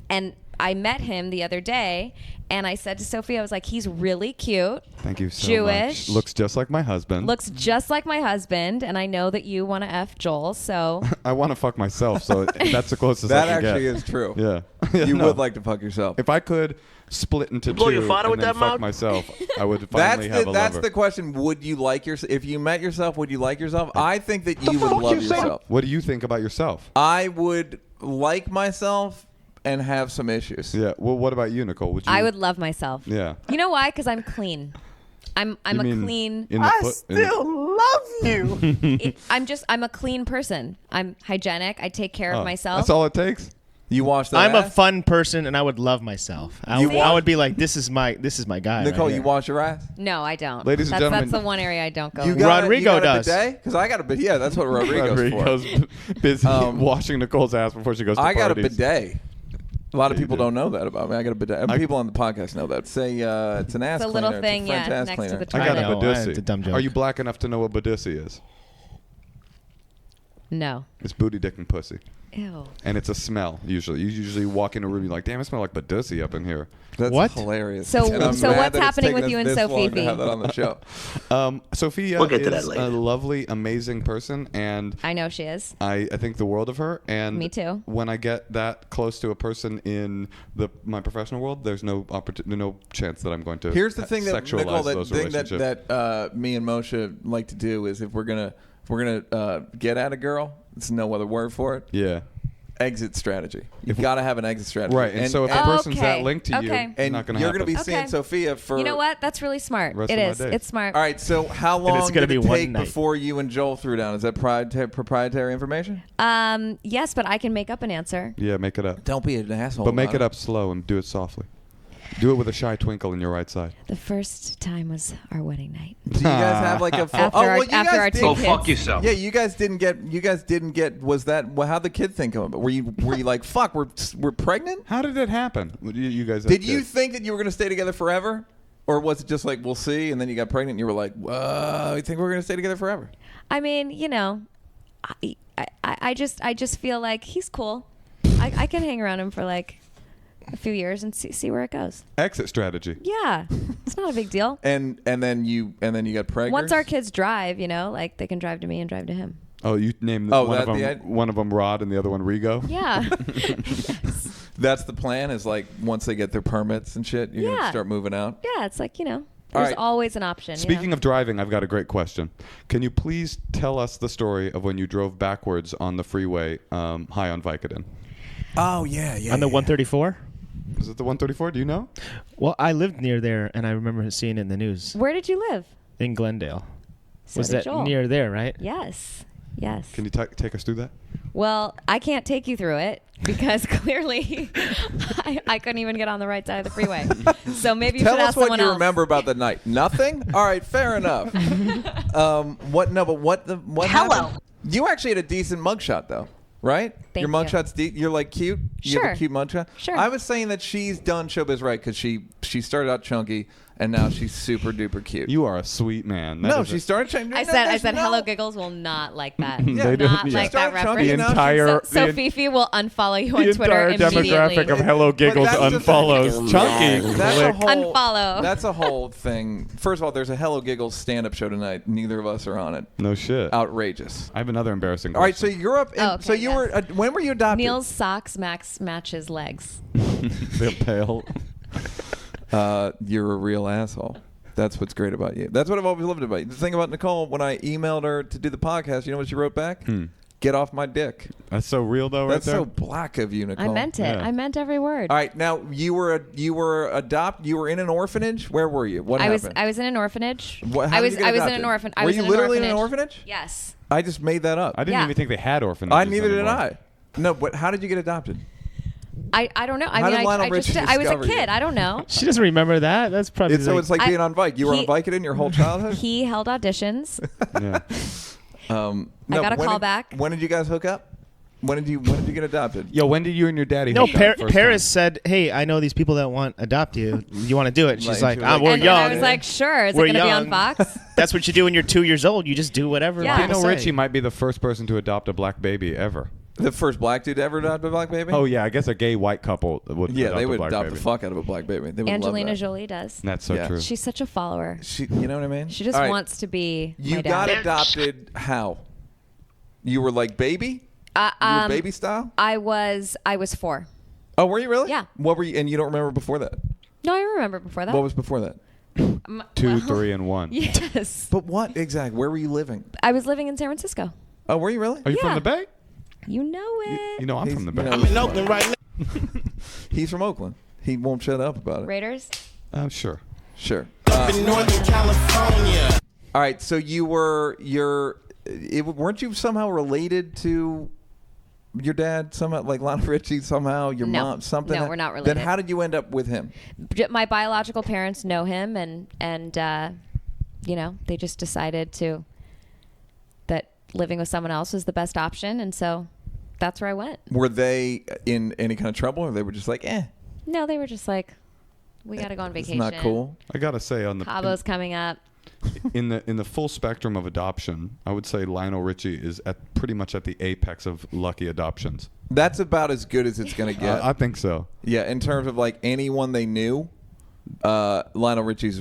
Speaker 4: and I met him the other day, and I said to Sophie, I was like, he's really cute.
Speaker 3: Thank you so
Speaker 4: Jewish.
Speaker 3: much. Looks just like my husband.
Speaker 4: Looks just like my husband, and I know that you want to F Joel, so
Speaker 3: I want to fuck myself, so that's the closest
Speaker 2: That
Speaker 3: I can
Speaker 2: actually
Speaker 3: get.
Speaker 2: is true.
Speaker 3: Yeah.
Speaker 2: You
Speaker 3: No.
Speaker 2: would like to fuck yourself.
Speaker 3: If I could split into
Speaker 5: blow
Speaker 3: two
Speaker 5: your father
Speaker 3: and
Speaker 5: with
Speaker 3: then
Speaker 5: that
Speaker 3: fuck
Speaker 5: mouth?
Speaker 3: myself, I would finally have a
Speaker 2: That's
Speaker 3: lover.
Speaker 2: the question. Would you like yourself? If you met yourself, would you like yourself? I think that you would love yourself.
Speaker 3: What do you think about yourself?
Speaker 2: I would like myself and have some issues.
Speaker 3: Yeah. Well, what about you, Nicole? Would you?
Speaker 4: I would love myself.
Speaker 3: Yeah.
Speaker 4: You know why? Because I'm clean. I'm
Speaker 3: You
Speaker 4: a
Speaker 3: mean
Speaker 4: clean.
Speaker 3: in the
Speaker 2: love you.
Speaker 4: I'm a clean person. I'm hygienic. I take care
Speaker 3: Oh,
Speaker 4: of myself.
Speaker 3: That's all it takes.
Speaker 2: You watch that.
Speaker 1: I'm a
Speaker 2: ass?
Speaker 1: fun person, and I would love myself. I would be like, this is my guy.
Speaker 2: Nicole,
Speaker 1: right
Speaker 2: you
Speaker 1: here.
Speaker 2: wash your ass?
Speaker 4: No, I don't.
Speaker 3: Ladies and
Speaker 4: that's
Speaker 3: gentlemen-
Speaker 4: the one area I don't go.
Speaker 2: You
Speaker 4: in.
Speaker 2: got
Speaker 1: Rodrigo
Speaker 2: you got
Speaker 1: does.
Speaker 2: a bidet? Because I got a bidet. Yeah, that's what Rodrigo's for.
Speaker 3: Rodrigo's busy washing Nicole's ass before she goes to
Speaker 2: I got a
Speaker 3: parties.
Speaker 2: bidet. A lot of
Speaker 3: Yeah, you
Speaker 2: people
Speaker 3: do.
Speaker 2: don't know that about me. I got a bidet. People on the podcast know that. It's an ass
Speaker 4: It's a little
Speaker 2: cleaner.
Speaker 4: thing,
Speaker 2: it's a French
Speaker 4: yeah,
Speaker 2: ass
Speaker 4: next
Speaker 2: cleaner.
Speaker 4: to the
Speaker 3: I got
Speaker 1: I know,
Speaker 3: a Badissi.
Speaker 1: it's a dumb joke.
Speaker 3: Are you black enough to know what Badissi is?
Speaker 4: No.
Speaker 3: It's booty, dick, and pussy.
Speaker 4: Ew.
Speaker 3: And it's a smell, usually. You usually walk in a room, you're like, damn, I smell like Badussy up in here.
Speaker 2: That's
Speaker 1: What?
Speaker 2: hilarious.
Speaker 4: So
Speaker 2: And I'm
Speaker 4: so
Speaker 2: mad
Speaker 4: what's
Speaker 2: that it's
Speaker 4: happening
Speaker 2: taken
Speaker 4: with you
Speaker 2: us
Speaker 4: and
Speaker 2: this long to
Speaker 4: Sophie?
Speaker 2: have that on the show.
Speaker 3: Sophia
Speaker 6: We'll get to that
Speaker 3: is
Speaker 6: later.
Speaker 3: a lovely, amazing person, and
Speaker 4: I know she is.
Speaker 3: I think the world of her. And
Speaker 4: Me too.
Speaker 3: When I get that close to a person in my professional world, there's no chance that I'm going to
Speaker 2: Here's the thing that
Speaker 3: sexualize
Speaker 2: Nicole,
Speaker 3: those
Speaker 2: thing
Speaker 3: relationships.
Speaker 2: that me and Moshe like to do is if we're gonna get at a girl, there's no other word for it.
Speaker 3: Yeah.
Speaker 2: Exit strategy. You've got to have an exit strategy.
Speaker 3: Right. And so if the person's that linked to you,
Speaker 4: Okay.
Speaker 3: it's
Speaker 2: and
Speaker 3: not going to
Speaker 2: you're
Speaker 3: happen.
Speaker 2: going to be seeing
Speaker 4: Okay.
Speaker 2: Sophia for.
Speaker 4: You know what? That's really smart.
Speaker 3: Rest
Speaker 4: It
Speaker 3: of my
Speaker 4: is.
Speaker 3: days.
Speaker 4: It's smart.
Speaker 2: All right. So how
Speaker 1: it's
Speaker 2: long
Speaker 1: gonna
Speaker 2: did
Speaker 1: be
Speaker 2: it
Speaker 1: one
Speaker 2: take
Speaker 1: night.
Speaker 2: before you and Joel threw down? Is that proprietary information?
Speaker 4: Yes, but I can make up an answer.
Speaker 3: Yeah, make it up.
Speaker 2: Don't be an asshole.
Speaker 3: But make
Speaker 2: about
Speaker 3: it up slow and do it softly. Do it with a shy twinkle in your right side.
Speaker 4: The first time was our wedding night.
Speaker 2: Do you guys have like a full?
Speaker 4: After our- after our two
Speaker 6: Go
Speaker 4: kids.
Speaker 6: fuck yourself.
Speaker 2: Yeah, you guys didn't get. Was that? Well, how'd the kid think of it? Were you like, fuck, we're pregnant?
Speaker 3: How did it happen? You guys.
Speaker 2: Did you think that you were going to stay together forever, or was it just like we'll see, and then you got pregnant and you were like, whoa, you think we're going to stay together forever?
Speaker 4: I mean, you know, I just feel like he's cool. I can hang around him for like a few years and see where it goes.
Speaker 3: Exit strategy.
Speaker 4: Yeah, it's not a big deal.
Speaker 2: And then you got pregnant.
Speaker 4: Once our kids drive, you know, like they can drive to me and drive to him.
Speaker 3: Oh, you named one of them Rod and the other one Rigo.
Speaker 4: Yeah.
Speaker 2: That's the plan. Is like once they get their permits and shit, you're gonna start moving out.
Speaker 4: Yeah, it's like, you know,
Speaker 2: All
Speaker 4: there's
Speaker 2: right.
Speaker 4: always an option.
Speaker 3: Speaking of driving, I've got a great question. Can you please tell us the story of when you drove backwards on the freeway high on Vicodin?
Speaker 2: Oh yeah.
Speaker 1: On the 134?
Speaker 3: Was it the 134? Do you know?
Speaker 1: Well, I lived near there, and I remember seeing it in the news
Speaker 4: Where did you live?
Speaker 1: in Glendale.
Speaker 4: So
Speaker 1: Was
Speaker 4: did
Speaker 1: that
Speaker 4: Joel.
Speaker 1: near there, right?
Speaker 4: Yes. Yes.
Speaker 3: Can you take us through that?
Speaker 4: Well, I can't take you through it because clearly I couldn't even get on the right side of the freeway. So maybe you
Speaker 2: Tell
Speaker 4: should
Speaker 2: us
Speaker 4: ask
Speaker 2: what
Speaker 4: someone
Speaker 2: you
Speaker 4: else.
Speaker 2: remember about the night. Nothing. All right, fair enough. What
Speaker 6: Hello.
Speaker 2: happened? You actually had a decent mugshot though, right?
Speaker 4: Thank
Speaker 2: Your
Speaker 4: you.
Speaker 2: mugshot's you're like cute. You have
Speaker 4: Sure.
Speaker 2: a cute mugshot.
Speaker 4: Sure.
Speaker 2: I was saying that she's done showbiz right because she started out chunky and now she's super duper cute.
Speaker 3: You are a sweet man.
Speaker 2: No, she started changing.
Speaker 4: I said hello giggles will not like that.
Speaker 2: Yeah,
Speaker 3: They do-
Speaker 4: not
Speaker 3: yeah.
Speaker 4: like that
Speaker 2: Started chunky,
Speaker 4: reference.
Speaker 2: The
Speaker 3: The
Speaker 2: now
Speaker 3: entire
Speaker 4: So
Speaker 3: the,
Speaker 4: Fifi will unfollow you on
Speaker 3: the
Speaker 4: Twitter
Speaker 3: entire
Speaker 4: immediately.
Speaker 3: demographic of Hello Giggles
Speaker 2: that's the thing.
Speaker 3: unfollows Chunky.
Speaker 2: That's a
Speaker 3: Click.
Speaker 2: whole
Speaker 4: Unfollow.
Speaker 2: That's a whole thing. First of all, there's a Hello Giggles stand-up show tonight. Neither of us are on it.
Speaker 3: No shit.
Speaker 2: Outrageous.
Speaker 3: I have another embarrassing
Speaker 2: All right, so
Speaker 3: question.
Speaker 2: you're up.
Speaker 4: Oh, okay,
Speaker 2: so you
Speaker 4: yes.
Speaker 2: were. When were you adopted?
Speaker 4: Neal's socks match his legs.
Speaker 3: They're pale.
Speaker 2: You're a real asshole. That's what's great about you. That's what I've always loved about you. The thing about Nicole, when I emailed her to do the podcast, you know what she wrote back? Get off my dick.
Speaker 3: That's so real though, right
Speaker 2: That's
Speaker 3: there.
Speaker 2: so black of you, Nicole.
Speaker 4: I meant it.
Speaker 3: Yeah.
Speaker 4: I meant every word.
Speaker 2: All right, now you were in an orphanage. Where were you? What happened?
Speaker 4: I was in an orphanage.
Speaker 2: How
Speaker 4: I
Speaker 2: did
Speaker 4: was
Speaker 2: you get
Speaker 4: I was in
Speaker 2: adopted?
Speaker 4: an orphan. I
Speaker 2: Were
Speaker 4: was
Speaker 2: you
Speaker 4: in
Speaker 2: literally
Speaker 4: an
Speaker 2: in an orphanage?
Speaker 4: Yes.
Speaker 2: I just made that up.
Speaker 3: I didn't
Speaker 4: Yeah.
Speaker 3: even think they had orphanages.
Speaker 2: Neither did
Speaker 3: anymore.
Speaker 2: I. No, but how did you get adopted?
Speaker 4: I don't know. I
Speaker 2: How
Speaker 4: mean,
Speaker 2: did Lionel
Speaker 4: I just
Speaker 2: Richie
Speaker 4: I was a
Speaker 2: discover you?
Speaker 4: kid. I don't know.
Speaker 1: She doesn't remember that. That's probably
Speaker 2: It's like being on Vike. You were on
Speaker 4: he-
Speaker 2: Vicodin your whole childhood.
Speaker 4: He held auditions.
Speaker 3: Yeah.
Speaker 2: No,
Speaker 4: got a
Speaker 2: when
Speaker 4: call
Speaker 2: did-
Speaker 4: back.
Speaker 2: When did you guys hook up? When did you get adopted?
Speaker 3: Yo, when did you and your daddy?
Speaker 1: No,
Speaker 3: hook up first
Speaker 1: Paris
Speaker 3: time?
Speaker 1: said, "Hey, I know these people that want adopt you. You want to do it?" She's
Speaker 2: Like,
Speaker 1: like,
Speaker 2: she was like-
Speaker 1: "We're
Speaker 4: and
Speaker 1: young."
Speaker 4: I was like, sure. Is it
Speaker 1: We're
Speaker 4: going to be on
Speaker 1: young.
Speaker 4: Fox?
Speaker 1: That's what you do when you're 2 years old. You just do whatever.
Speaker 4: Yeah.
Speaker 1: people
Speaker 3: Lionel
Speaker 1: say.
Speaker 3: Richie might be the first person to adopt a black baby ever.
Speaker 2: The first black dude to ever adopt a black baby?
Speaker 3: Oh yeah, I guess a gay white couple would.
Speaker 2: yeah,
Speaker 3: adopt
Speaker 2: they
Speaker 3: a
Speaker 2: would
Speaker 3: black
Speaker 2: adopt
Speaker 3: baby.
Speaker 2: the fuck out of a black baby. They would
Speaker 4: Angelina
Speaker 2: love that.
Speaker 4: Jolie does.
Speaker 3: That's so
Speaker 2: Yeah.
Speaker 3: true.
Speaker 4: She's such a follower.
Speaker 2: You know what I mean?
Speaker 4: She just
Speaker 2: All right.
Speaker 4: wants to be
Speaker 2: You
Speaker 4: my
Speaker 2: got
Speaker 4: dad.
Speaker 2: adopted how? You were like baby? You were baby style?
Speaker 4: I was 4.
Speaker 2: Oh, were you really?
Speaker 4: Yeah.
Speaker 2: What were you? And you don't remember before that?
Speaker 4: No, I remember before that.
Speaker 2: What was before that?
Speaker 3: 2, 3, and 1.
Speaker 4: Yes.
Speaker 2: But what exactly? Where were you living?
Speaker 4: I was living in San Francisco.
Speaker 2: Oh, were you really?
Speaker 3: Are you
Speaker 4: Yeah.
Speaker 3: from the Bay?
Speaker 4: You know it.
Speaker 3: You know I'm
Speaker 2: He's-
Speaker 3: from the Bay.
Speaker 2: you know,
Speaker 6: I'm in Oakland right now.
Speaker 2: He's from Oakland. He won't shut up about it.
Speaker 4: Raiders?
Speaker 3: I'm sure.
Speaker 2: Sure.
Speaker 6: In Northern California.
Speaker 2: All right. So weren't you somehow related to your dad? Somehow, like Lionel Richie? Somehow your
Speaker 4: No.
Speaker 2: mom? Something?
Speaker 4: No, we're not
Speaker 2: Then
Speaker 4: related.
Speaker 2: how did you end up with him?
Speaker 4: My biological parents know him, and you know, they just decided that living with someone else was the best option, and so that's where I went.
Speaker 2: Were they in any kind of trouble, or they were just like, eh?
Speaker 4: No, they were just like, we got to go on vacation.
Speaker 2: It's not cool.
Speaker 3: I gotta say on the
Speaker 4: Cabo's coming up.
Speaker 3: in the full spectrum of adoption, I would say Lionel Richie is pretty much at the apex of lucky adoptions.
Speaker 2: That's about as good as it's gonna get.
Speaker 3: I think so.
Speaker 2: Yeah, in terms of like anyone they knew, Lionel Richie's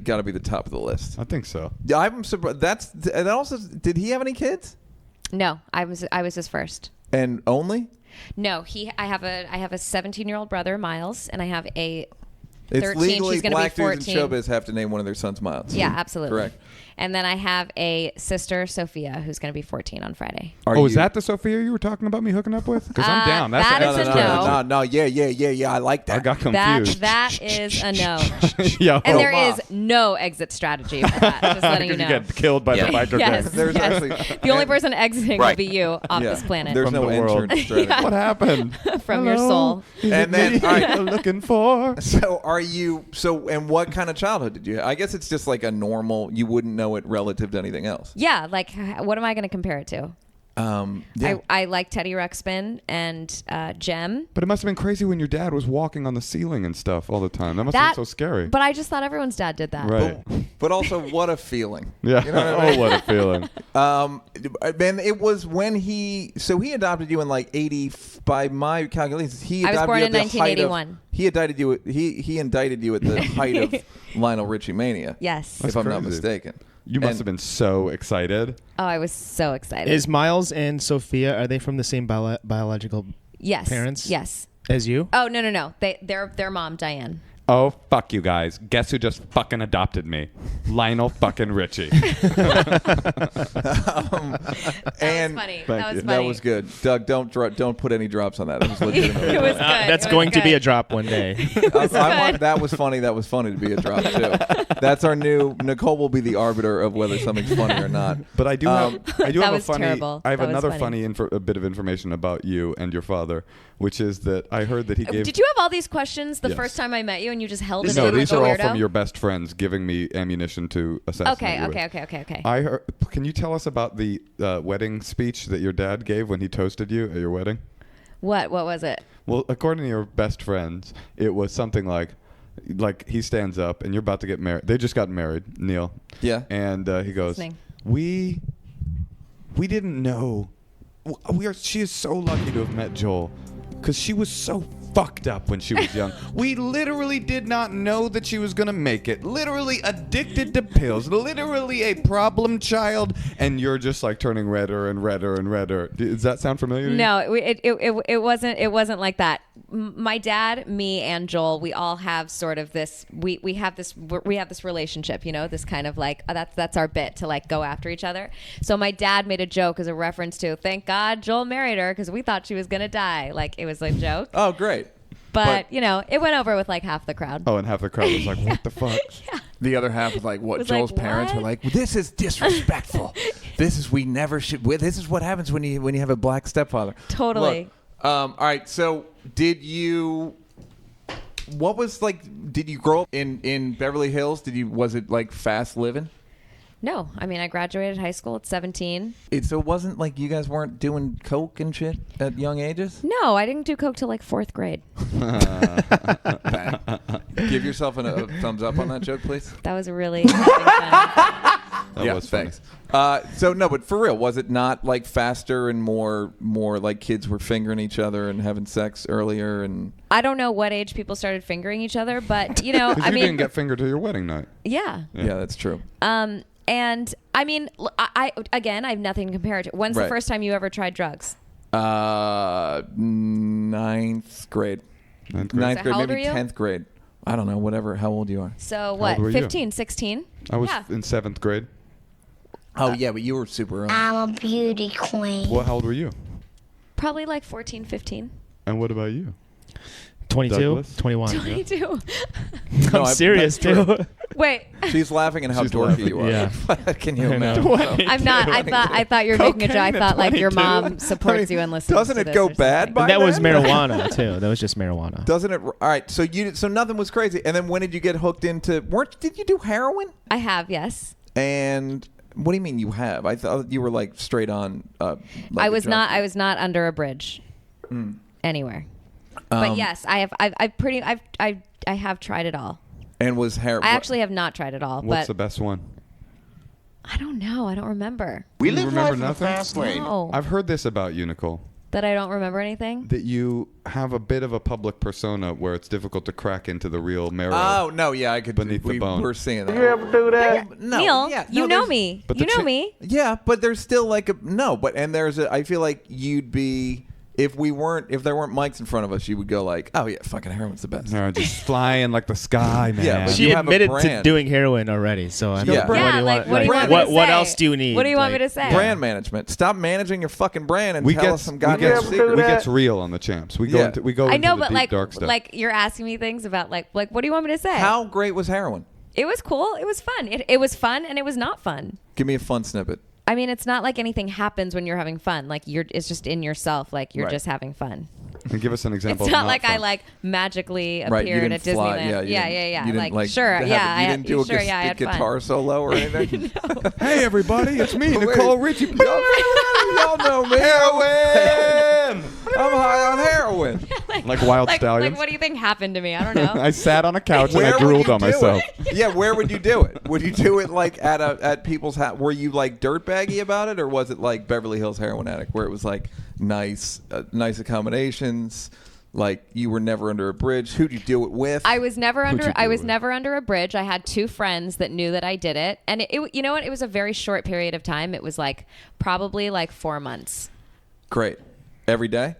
Speaker 2: got to be the top of the list.
Speaker 3: I think so.
Speaker 2: Yeah, I'm surprised. That also. Did he have any kids?
Speaker 4: No, I was his first.
Speaker 2: And only?
Speaker 4: No, I have a 17-year-old brother, Miles, and I have a
Speaker 2: It's
Speaker 4: 13.
Speaker 2: legally
Speaker 4: She's going to be
Speaker 2: black dudes
Speaker 4: 14.
Speaker 2: in showbiz have to name one of their sons Miles.
Speaker 4: Yeah, absolutely.
Speaker 2: Correct.
Speaker 4: And then I have a sister, Sophia, who's going to be 14 on Friday.
Speaker 3: Is that the Sophia you were talking about me hooking up with? Because I'm down. That's
Speaker 4: that is a no.
Speaker 2: No. Yeah. I like that.
Speaker 3: I got confused.
Speaker 4: That is a no.
Speaker 3: Yo,
Speaker 4: And there is no exit strategy for that. Just letting you know.
Speaker 3: You get killed by the biker
Speaker 4: Yes.
Speaker 3: gang.
Speaker 2: There's
Speaker 4: Yes.
Speaker 2: actually
Speaker 4: The only person exiting will be you off
Speaker 2: Yeah.
Speaker 4: this planet
Speaker 2: There's
Speaker 3: From
Speaker 2: no
Speaker 3: the world.
Speaker 2: entrance strategy.
Speaker 3: What happened?
Speaker 4: from your
Speaker 3: Hello?
Speaker 4: soul.
Speaker 3: Is
Speaker 2: And
Speaker 3: it
Speaker 2: then-
Speaker 3: me
Speaker 2: all right.
Speaker 3: you're looking for?
Speaker 2: So and what kind of childhood did you have? I guess it's just like a normal, you wouldn't know it relative to anything else.
Speaker 4: Yeah, like what am I going to compare it to?
Speaker 2: Yeah.
Speaker 4: I like Teddy Ruxpin and Jem.
Speaker 3: But it must have been crazy when your dad was walking on the ceiling and stuff all the time. That must have been so scary.
Speaker 4: But I just thought everyone's dad did that.
Speaker 3: Right.
Speaker 2: But also, what a feeling.
Speaker 3: Yeah.
Speaker 2: You know what I mean?
Speaker 3: Oh, what a feeling.
Speaker 2: And it was when he adopted you in like 80, by my calculations, he
Speaker 4: I was
Speaker 2: adopted
Speaker 4: born
Speaker 2: you
Speaker 4: in
Speaker 2: at the height of-
Speaker 4: 1981.
Speaker 2: He indicted you. He indicted you at the height of Lionel Richie mania.
Speaker 4: Yes.
Speaker 2: If I'm not
Speaker 3: crazy.
Speaker 2: mistaken.
Speaker 3: You must have been so excited.
Speaker 4: Oh, I was so excited.
Speaker 1: Is Miles and Sophia, are they from the same biological
Speaker 4: yes.
Speaker 1: parents?
Speaker 4: Yes.
Speaker 1: As you?
Speaker 4: Oh, no. Their mom, Diane.
Speaker 3: Oh, fuck you guys. Guess who just fucking adopted me? Lionel fucking Richie.
Speaker 4: That was funny. That was funny.
Speaker 2: That was good. Doug, don't put any drops on that. That was legitimate.
Speaker 4: It was good.
Speaker 1: That's
Speaker 4: It was
Speaker 1: going to be
Speaker 4: good.
Speaker 1: a drop one day.
Speaker 2: That was funny. That was funny to be a drop too. That's our new. Nicole will be the arbiter of whether something's funny or not.
Speaker 3: But I do have
Speaker 4: That
Speaker 3: a
Speaker 4: was
Speaker 3: funny.
Speaker 4: terrible.
Speaker 3: I have
Speaker 4: That was
Speaker 3: another
Speaker 4: funny.
Speaker 3: a bit of information about you and your father, which is that I heard that he gave.
Speaker 4: Did you have all these questions the
Speaker 3: Yes.
Speaker 4: first time I met you and you just held it
Speaker 3: No,
Speaker 4: in
Speaker 3: these
Speaker 4: like
Speaker 3: are
Speaker 4: a
Speaker 3: all
Speaker 4: weirdo?
Speaker 3: from your best friends giving me ammunition to assassinate you with.
Speaker 4: Okay.
Speaker 3: I heard. Can you tell us about the wedding speech that your dad gave when he toasted you at your wedding?
Speaker 4: What was it?
Speaker 3: Well, according to your best friends, it was something like he stands up and you're about to get married. They just got married, Neal.
Speaker 2: Yeah.
Speaker 3: And he goes,
Speaker 4: Listening.
Speaker 3: we didn't know. She is so lucky to have met Joel because she was so fucked up when she was young. We literally did not know that she was going to make it. Literally addicted to pills. Literally a problem child. And you're just like turning redder and redder and redder. Does that sound familiar to you?
Speaker 4: No, it wasn't like that. My dad, me, and Joel, we all have sort of this. We have this relationship, this kind of like that's our bit to like go after each other. So my dad made a joke as a reference to, thank God Joel married her because we thought she was gonna die. Like it was a joke.
Speaker 2: Oh, great.
Speaker 4: But it went over with like half the crowd.
Speaker 3: Oh, and half the crowd was like, what the fuck?
Speaker 4: Yeah.
Speaker 2: The other half was like, what?
Speaker 4: Was
Speaker 2: Joel's
Speaker 4: like,
Speaker 2: parents
Speaker 4: what?
Speaker 2: were like, this is disrespectful. This is we never should. This is what happens when you have a black stepfather.
Speaker 4: Totally.
Speaker 2: Look, all right. So did you? What was like? Did you grow up in Beverly Hills? Was it like fast living?
Speaker 4: No, I mean I graduated high school at 17.
Speaker 2: So it wasn't like you guys weren't doing coke and shit at young ages.
Speaker 4: No, I didn't do coke till like 4th grade.
Speaker 2: Give yourself a thumbs up on that joke, please.
Speaker 4: That was really fun.
Speaker 3: That was funny.
Speaker 2: Thanks. So no, but for real, was it not like faster and more like kids were fingering each other and having sex earlier and?
Speaker 4: I don't know what age people started fingering each other, but I
Speaker 3: Because you
Speaker 4: mean,
Speaker 3: didn't get fingered till your wedding night.
Speaker 4: yeah.
Speaker 2: Yeah, that's true.
Speaker 4: And I mean, I have nothing to compare it to. When's the
Speaker 2: Right.
Speaker 4: first time you ever tried drugs?
Speaker 2: 9th grade.
Speaker 3: Ninth grade.
Speaker 2: Ninth
Speaker 4: So
Speaker 2: grade,
Speaker 4: how old
Speaker 2: maybe
Speaker 4: are you?
Speaker 2: 10th grade. I don't know, whatever, how old you are.
Speaker 4: So
Speaker 3: old
Speaker 4: what?
Speaker 3: were you?
Speaker 4: 15, 16?
Speaker 3: I was
Speaker 4: Yeah.
Speaker 3: in 7th grade.
Speaker 2: Oh, yeah, but you were super early.
Speaker 7: I'm a beauty queen.
Speaker 3: How old were you?
Speaker 4: Probably like 14, 15.
Speaker 3: And what about you?
Speaker 1: 22,
Speaker 3: Douglas?
Speaker 1: 21.
Speaker 4: 22.
Speaker 2: No,
Speaker 1: I'm serious,
Speaker 2: that's true.
Speaker 1: too.
Speaker 4: Wait,
Speaker 2: She's laughing at how
Speaker 3: She's
Speaker 2: dorky
Speaker 3: laughing,
Speaker 2: you are.
Speaker 1: yeah.
Speaker 2: Can you
Speaker 1: I know.
Speaker 2: imagine?
Speaker 4: I'm not. I thought you were making a joke. I
Speaker 3: Cocaine
Speaker 4: thought like your
Speaker 3: 22?
Speaker 4: mom supports you and listens.
Speaker 2: doesn't
Speaker 4: to
Speaker 2: it
Speaker 4: this
Speaker 2: go
Speaker 4: or
Speaker 2: bad
Speaker 4: something.
Speaker 2: by
Speaker 1: And that was
Speaker 2: then?
Speaker 1: marijuana, too. That was just marijuana.
Speaker 2: Doesn't it? All right, so nothing was crazy. And then when did you get hooked into? Did you do heroin?
Speaker 4: I have, yes.
Speaker 2: And what do you mean you have? I thought you were like straight on. Like
Speaker 4: I was
Speaker 2: a
Speaker 4: not.
Speaker 2: junkie.
Speaker 4: I was not under a bridge anywhere.
Speaker 2: Um,
Speaker 4: But yes, I have. I have tried it all.
Speaker 2: And was heroin?
Speaker 4: I actually have not tried it all.
Speaker 3: What's
Speaker 4: but
Speaker 3: the best one?
Speaker 4: I don't know. I don't remember.
Speaker 3: We live life in the
Speaker 6: fast lane.
Speaker 4: No.
Speaker 3: I've heard this about you, Nicole.
Speaker 4: That I don't remember anything?
Speaker 3: That you have a bit of a public persona where it's difficult to crack into the real marrow.
Speaker 2: Oh, no, yeah, I could.
Speaker 3: Beneath the bone.
Speaker 2: We're seeing that.
Speaker 6: You ever do that?
Speaker 2: No,
Speaker 4: Neal,
Speaker 2: yeah,
Speaker 4: you
Speaker 2: no,
Speaker 4: know
Speaker 2: there's-
Speaker 4: me.
Speaker 3: But
Speaker 4: You
Speaker 3: the
Speaker 4: know me.
Speaker 2: Yeah, but there's still like I feel like you'd be, if there weren't mics in front of us, you would go like, oh yeah, fucking heroin's the best.
Speaker 3: No, just flying like the sky, man.
Speaker 2: Yeah, but
Speaker 1: She
Speaker 2: you have a
Speaker 1: admitted to
Speaker 2: brand.
Speaker 1: doing heroin already, so I mean,
Speaker 2: Yeah.
Speaker 1: what
Speaker 2: Yeah,
Speaker 1: do you
Speaker 4: like,
Speaker 1: want?
Speaker 4: what do you want me to
Speaker 1: what
Speaker 4: say?
Speaker 1: else do you need?
Speaker 4: What do you want me
Speaker 1: Like,
Speaker 4: to say?
Speaker 2: Brand management. Stop managing your fucking brand and
Speaker 3: we
Speaker 2: tell
Speaker 3: get
Speaker 2: us some goddamn
Speaker 6: get-
Speaker 2: secrets.
Speaker 3: we gets real on the champs. We go
Speaker 2: Yeah.
Speaker 3: into we go
Speaker 4: I
Speaker 3: into
Speaker 4: know,
Speaker 3: the
Speaker 4: but
Speaker 3: deep,
Speaker 4: like,
Speaker 3: dark stuff.
Speaker 4: like you're asking me things about like what do you want me to say?
Speaker 2: How great was heroin?
Speaker 4: It was cool. It was fun. It was fun and it was not fun.
Speaker 2: Give me a fun snippet.
Speaker 4: I mean, it's not like anything happens when you're having fun. Like it's just in yourself. Like you're
Speaker 2: Right.
Speaker 4: just having fun.
Speaker 3: And give us an example.
Speaker 4: It's
Speaker 3: of
Speaker 4: not like I
Speaker 3: fun.
Speaker 4: like magically
Speaker 2: Right, you
Speaker 4: appeared
Speaker 2: didn't
Speaker 4: at
Speaker 2: fly.
Speaker 4: Disneyland.
Speaker 2: Yeah,
Speaker 4: Yeah.
Speaker 2: You didn't,
Speaker 4: Like sure,
Speaker 2: have-
Speaker 4: yeah.
Speaker 2: You didn't do a
Speaker 4: sure, yeah, I had fun.
Speaker 2: guitar solo or anything.
Speaker 3: Hey everybody, it's me,
Speaker 2: Wait.
Speaker 3: Nicole Richie.
Speaker 2: Y'all know me.
Speaker 3: Heroin.
Speaker 2: I'm high on heroin.
Speaker 3: Like Wild Stallions.
Speaker 4: Like what do you think happened to me? I don't know.
Speaker 3: I sat on a couch and
Speaker 2: Where
Speaker 3: I
Speaker 2: would
Speaker 3: drooled
Speaker 2: you
Speaker 3: on
Speaker 2: do
Speaker 3: myself.
Speaker 2: it? Yeah, where would you do it? Would you do it like at people's house? Were you like dirtbaggy about it, or was it like Beverly Hills Heroin Addict, where it was like nice accommodations? Like you were never under a bridge. Who'd you do it with?
Speaker 4: I was never
Speaker 3: Who'd you
Speaker 4: under.
Speaker 3: do
Speaker 4: I
Speaker 3: it
Speaker 4: was
Speaker 3: with?
Speaker 4: never under a bridge. I had two friends that knew that I did it, and you know what? It was a very short period of time. It was like probably like 4 months.
Speaker 2: Great. Every day?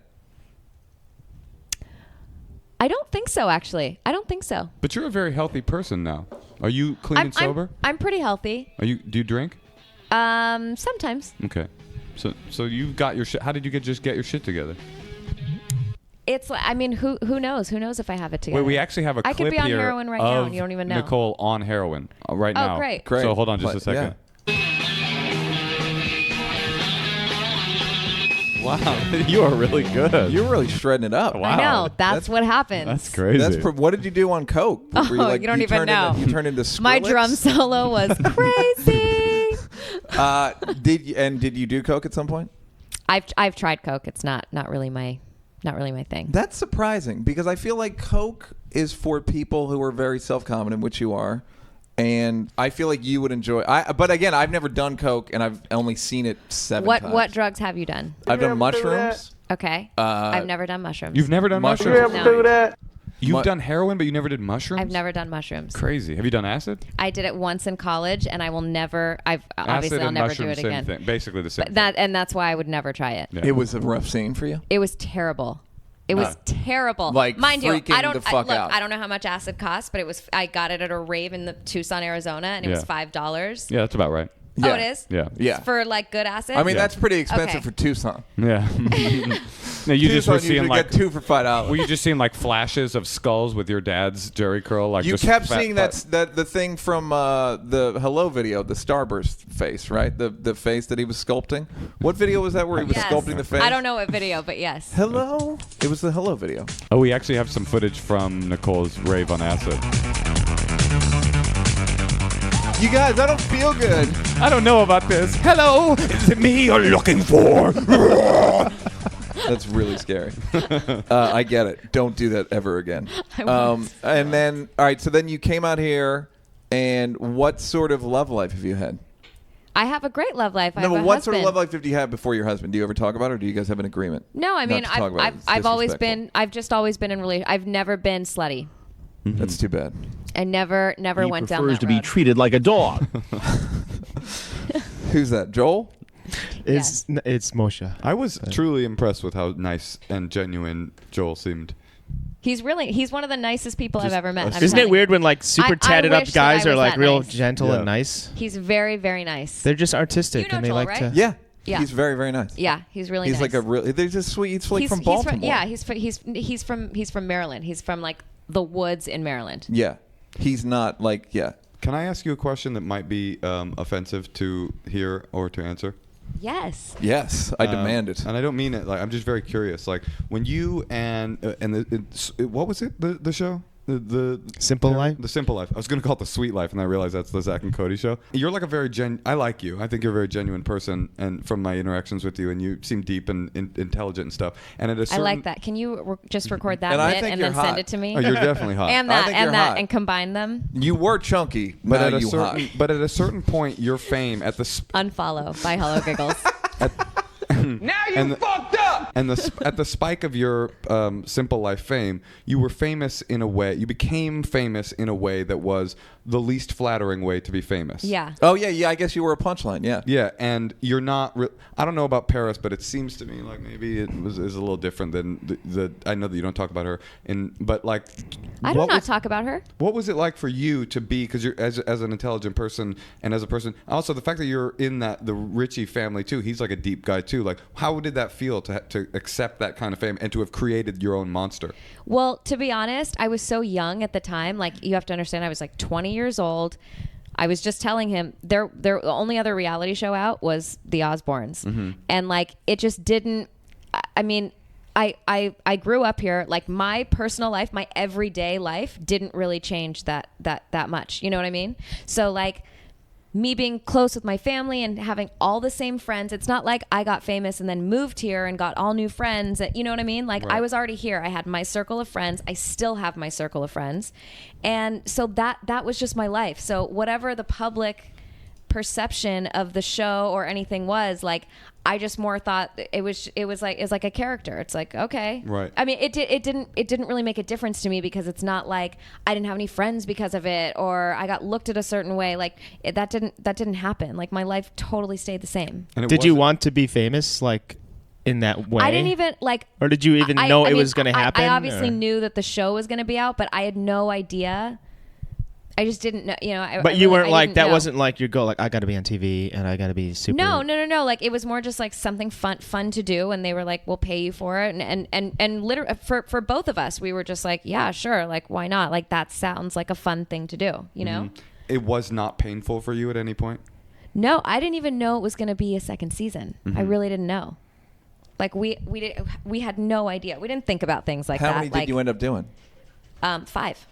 Speaker 4: I don't think so. Actually, I don't think so.
Speaker 3: But you're a very healthy person now. Are you clean and sober?
Speaker 4: I'm pretty healthy.
Speaker 3: Are you? Do you drink?
Speaker 4: Sometimes.
Speaker 3: Okay. So you've got your shit. How did you just get your shit together?
Speaker 4: It's like, I mean, who knows? Who knows if I have it together?
Speaker 3: Wait, we actually have a
Speaker 4: I
Speaker 3: clip
Speaker 4: could be on
Speaker 3: here
Speaker 4: heroin right now
Speaker 3: of
Speaker 4: and you don't even know.
Speaker 3: Nicole on heroin right
Speaker 4: Oh,
Speaker 3: now.
Speaker 4: great.
Speaker 2: Great.
Speaker 3: So hold on just a second. Wow, you are really good.
Speaker 2: You're really shredding it up.
Speaker 3: Wow.
Speaker 4: I know. That's what happens.
Speaker 3: That's crazy.
Speaker 2: What did you do on coke?
Speaker 4: Oh, you don't even know.
Speaker 2: You turned into
Speaker 4: My
Speaker 2: Skrillex?
Speaker 4: drum solo was crazy.
Speaker 2: Did you do coke at some point?
Speaker 4: I've tried coke. It's not really my thing.
Speaker 2: That's surprising because I feel like coke is for people who are very self-confident, which you are, and I feel like you would enjoy. But again, I've never done coke, and I've only seen it 7 times.
Speaker 4: What drugs have you done?
Speaker 2: I've done mushrooms.
Speaker 4: Okay. I've never done mushrooms.
Speaker 3: You've never done
Speaker 2: Mushrooms.
Speaker 3: mushrooms?
Speaker 6: You ever do that?
Speaker 3: You've done heroin, but you never did mushrooms?
Speaker 4: I've never done mushrooms.
Speaker 3: Crazy. Have you done acid?
Speaker 4: I did it once in college, and I will never.
Speaker 3: Acid
Speaker 4: I'll
Speaker 3: and
Speaker 4: never do
Speaker 3: mushrooms,
Speaker 4: it
Speaker 3: same
Speaker 4: again.
Speaker 3: thing. Basically the same
Speaker 4: But that's why I would never try it.
Speaker 3: Yeah.
Speaker 2: It was a rough scene for you.
Speaker 4: It was terrible. It was terrible.
Speaker 2: Like,
Speaker 4: mind you,
Speaker 2: freaking
Speaker 4: I don't
Speaker 2: the fuck
Speaker 4: look.
Speaker 2: out.
Speaker 4: I don't know how much acid costs, but it was. I got it at a rave in Tucson, Arizona, and it was
Speaker 3: Yeah.
Speaker 4: $5.
Speaker 3: Yeah, that's about right.
Speaker 4: Oh,
Speaker 2: Yeah.
Speaker 4: it is.
Speaker 3: Yeah.
Speaker 2: Yeah.
Speaker 4: For like good acid.
Speaker 2: I mean,
Speaker 3: Yeah.
Speaker 2: that's pretty expensive
Speaker 4: Okay.
Speaker 2: for Tucson.
Speaker 3: Yeah. No, you just
Speaker 2: Tucson
Speaker 3: were seeing
Speaker 2: usually
Speaker 3: like
Speaker 2: get 2 for $5.
Speaker 3: were you just seeing like flashes of skulls with your dad's Jerry curl? Like
Speaker 2: You
Speaker 3: just
Speaker 2: kept
Speaker 3: fat
Speaker 2: seeing the thing from the Hello video, the Starburst face, right? The face that he was sculpting. What video was that where he was
Speaker 4: Yes.
Speaker 2: sculpting the face?
Speaker 4: I don't know what video, but yes.
Speaker 2: Hello? It was the Hello video.
Speaker 3: Oh, we actually have some footage from Nicole's rave on acid.
Speaker 2: You guys, I don't feel good.
Speaker 3: I don't know about this. Hello, is it me you're looking for?
Speaker 2: That's really scary. I get it. Don't do that ever again.
Speaker 4: I won't.
Speaker 2: And then, all right, so then you came out here, and what sort of love life have you had?
Speaker 4: I have a great love life. I
Speaker 2: No,
Speaker 4: have
Speaker 2: but
Speaker 4: a
Speaker 2: what sort of
Speaker 4: husband.
Speaker 2: love life did you have before your husband? Do you ever talk about it, or do you guys have an agreement?
Speaker 4: No, I
Speaker 2: Not
Speaker 4: mean,
Speaker 2: to talk about it. It's
Speaker 4: I've always
Speaker 2: disrespectful.
Speaker 4: been. I've just always been in relation. I've never been slutty.
Speaker 2: That's too bad.
Speaker 4: I never
Speaker 5: He
Speaker 4: went down
Speaker 5: prefers
Speaker 4: that
Speaker 5: to be
Speaker 4: road.
Speaker 5: treated like a dog.
Speaker 2: Who's that, Joel?
Speaker 1: It's Moshe.
Speaker 3: I was truly impressed with how nice and genuine Joel seemed.
Speaker 4: He's one of the nicest people I've
Speaker 3: Just
Speaker 4: ever met. I'm
Speaker 1: Isn't it
Speaker 4: telling
Speaker 1: weird
Speaker 4: you.
Speaker 1: when like super
Speaker 4: I
Speaker 1: tatted up
Speaker 4: wish that I
Speaker 1: guys are
Speaker 4: was
Speaker 1: like
Speaker 4: that
Speaker 1: real
Speaker 4: nice.
Speaker 1: gentle
Speaker 3: Yeah.
Speaker 1: and nice?
Speaker 4: He's very, very nice.
Speaker 1: They're just artistic
Speaker 4: You know
Speaker 1: and they
Speaker 4: Joel,
Speaker 1: like
Speaker 4: right?
Speaker 1: to.
Speaker 2: Yeah.
Speaker 4: Yeah.
Speaker 2: He's very, very nice.
Speaker 4: Yeah, he's really
Speaker 2: He's
Speaker 4: nice.
Speaker 2: like a really. They're just sweet. He's like from
Speaker 4: He's
Speaker 2: Baltimore.
Speaker 4: he's from Maryland. He's from like the woods in Maryland.
Speaker 2: Yeah. He's not like
Speaker 3: Can I ask you a question that might be offensive to hear or to answer?
Speaker 4: Yes.
Speaker 2: Yes, I demand it.
Speaker 3: And I don't mean it like I'm just very curious. Like when you and what was it? The show? The
Speaker 1: Simple Life?
Speaker 3: The Simple Life. I was going to call it The Sweet Life, and I realized that's the Zach and Cody show. You're like a very I like you. I think you're a very genuine person, and from my interactions with you, and you seem deep and intelligent and stuff. And at a certain,
Speaker 4: I like that. Can you just record that
Speaker 2: And I
Speaker 4: bit
Speaker 2: think
Speaker 4: and
Speaker 2: you're
Speaker 4: then send
Speaker 2: hot.
Speaker 4: it to me?
Speaker 3: Oh, you're definitely hot.
Speaker 4: and
Speaker 2: I
Speaker 4: that
Speaker 2: think
Speaker 4: and
Speaker 2: you're
Speaker 4: that
Speaker 2: hot.
Speaker 4: and combine them.
Speaker 2: You were chunky,
Speaker 3: but
Speaker 2: now
Speaker 3: at a
Speaker 2: you hot.
Speaker 3: certain point, your fame at the
Speaker 4: Unfollow by Hollow Giggles.
Speaker 3: now you fucked up. And at the spike of your Simple Life fame, you were famous in a way. You became famous in a way that was the least flattering way to be famous.
Speaker 4: Yeah.
Speaker 2: Oh yeah. I guess you were a punchline. Yeah.
Speaker 3: Yeah, and you're not. I don't know about Paris, but it seems to me like maybe it is a little different than the. I know that you don't talk about her, but like.
Speaker 4: I do not talk about her.
Speaker 3: What was it like for you to be? Because you're as an intelligent person and as a person. Also, the fact that you're in the Richie family too. He's like a deep guy too. Like, how did that feel to accept that kind of fame and to have created your own monster?
Speaker 4: Well, to be honest, I was so young at the time. Like, you have to understand, I was like 20 years old. I was just telling him the only other reality show out was The Osbournes.
Speaker 3: Mm-hmm.
Speaker 4: And like, it just didn't, I mean, I grew up here. Like, my personal life, my everyday life didn't really change that much. You know what I mean? So like, me being close with my family and having all the same friends, it's not like I got famous and then moved here and got all new friends. You know what I mean? Like,
Speaker 3: Right.
Speaker 4: I was already here. I had my circle of friends. I still have my circle of friends. And so that was just my life. So whatever the public perception of the show or anything was, like, I just more thought it was like a character. It's like, okay.
Speaker 3: Right.
Speaker 4: I mean, it didn't really make a difference to me because it's not like I didn't have any friends because of it or I got looked at a certain way. Like, that didn't happen. Like, my life totally stayed the same.
Speaker 3: And it
Speaker 1: Did you
Speaker 3: wasn't-
Speaker 1: want to be famous, like, in that way?
Speaker 4: I didn't even like.
Speaker 1: Or did you even know it was going to happen?
Speaker 4: I obviously
Speaker 1: or?
Speaker 4: knew that the show was going to be out, but I had no idea. I just didn't know, you know.
Speaker 1: But you weren't like, that
Speaker 4: know.
Speaker 1: wasn't like your goal, like, I got to be on TV and I got to be super.
Speaker 4: No. Like, it was more just like something fun to do, and they were like, "We'll pay you for it." And literally for both of us, we were just like, "Yeah, sure. Like, why not? Like, that sounds like a fun thing to do." You know?
Speaker 3: It was not painful for you at any point?
Speaker 4: No, I didn't even know it was going to be a second season. I really didn't know. Like, we had no idea. We didn't think about things like
Speaker 2: How
Speaker 4: that.
Speaker 2: many did you end up doing?
Speaker 4: 5.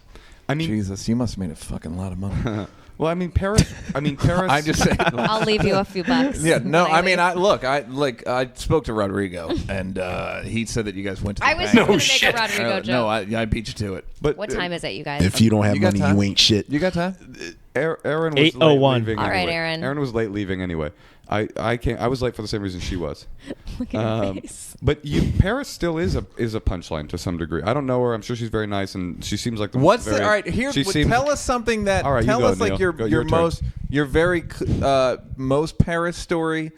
Speaker 3: I mean,
Speaker 2: Jesus, you must have made a fucking lot of money.
Speaker 3: well, I mean, Paris.
Speaker 2: I'm just saying.
Speaker 4: I'll leave you a few bucks.
Speaker 2: Yeah, no,
Speaker 4: when
Speaker 2: I mean,
Speaker 4: leave.
Speaker 2: I spoke to Rodrigo, and he said that you guys went to the
Speaker 4: I was
Speaker 2: bank.
Speaker 4: going to make a Rodrigo joke.
Speaker 2: No, I beat you to it.
Speaker 3: But
Speaker 4: What time is it, you guys?
Speaker 8: If you don't have
Speaker 2: You got
Speaker 8: money,
Speaker 2: time?
Speaker 8: you ain't shit.
Speaker 2: You got time?
Speaker 3: Aaron was
Speaker 1: 8:01.
Speaker 3: late leaving
Speaker 4: All right,
Speaker 3: anyway.
Speaker 4: Aaron.
Speaker 3: Aaron was late leaving anyway. I was late for the same reason she was.
Speaker 4: Look at your face.
Speaker 3: But Paris still is a punchline to some degree. I don't know her. I'm sure she's very nice, and she seems like the
Speaker 2: What's
Speaker 3: very,
Speaker 2: the all right? Here,
Speaker 3: she seems-
Speaker 2: tell us something that.
Speaker 3: All right, you
Speaker 2: tell
Speaker 3: go,
Speaker 2: us like
Speaker 3: Neal.
Speaker 2: your
Speaker 3: Go,
Speaker 2: your
Speaker 3: your turn.
Speaker 2: your very most Paris story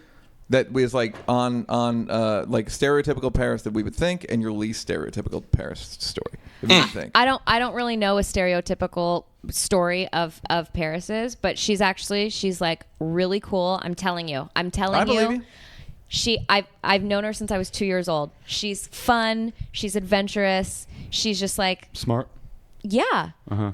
Speaker 2: that was like on like stereotypical Paris that we would think, and your least stereotypical Paris story that we would think.
Speaker 4: I don't really know a stereotypical story of Paris's, but she's like really cool. I'm telling you.
Speaker 2: I believe you.
Speaker 4: I've known her since I was 2 years old. She's fun. She's adventurous. She's just like,
Speaker 3: smart.
Speaker 4: yeah.
Speaker 3: Uh-huh.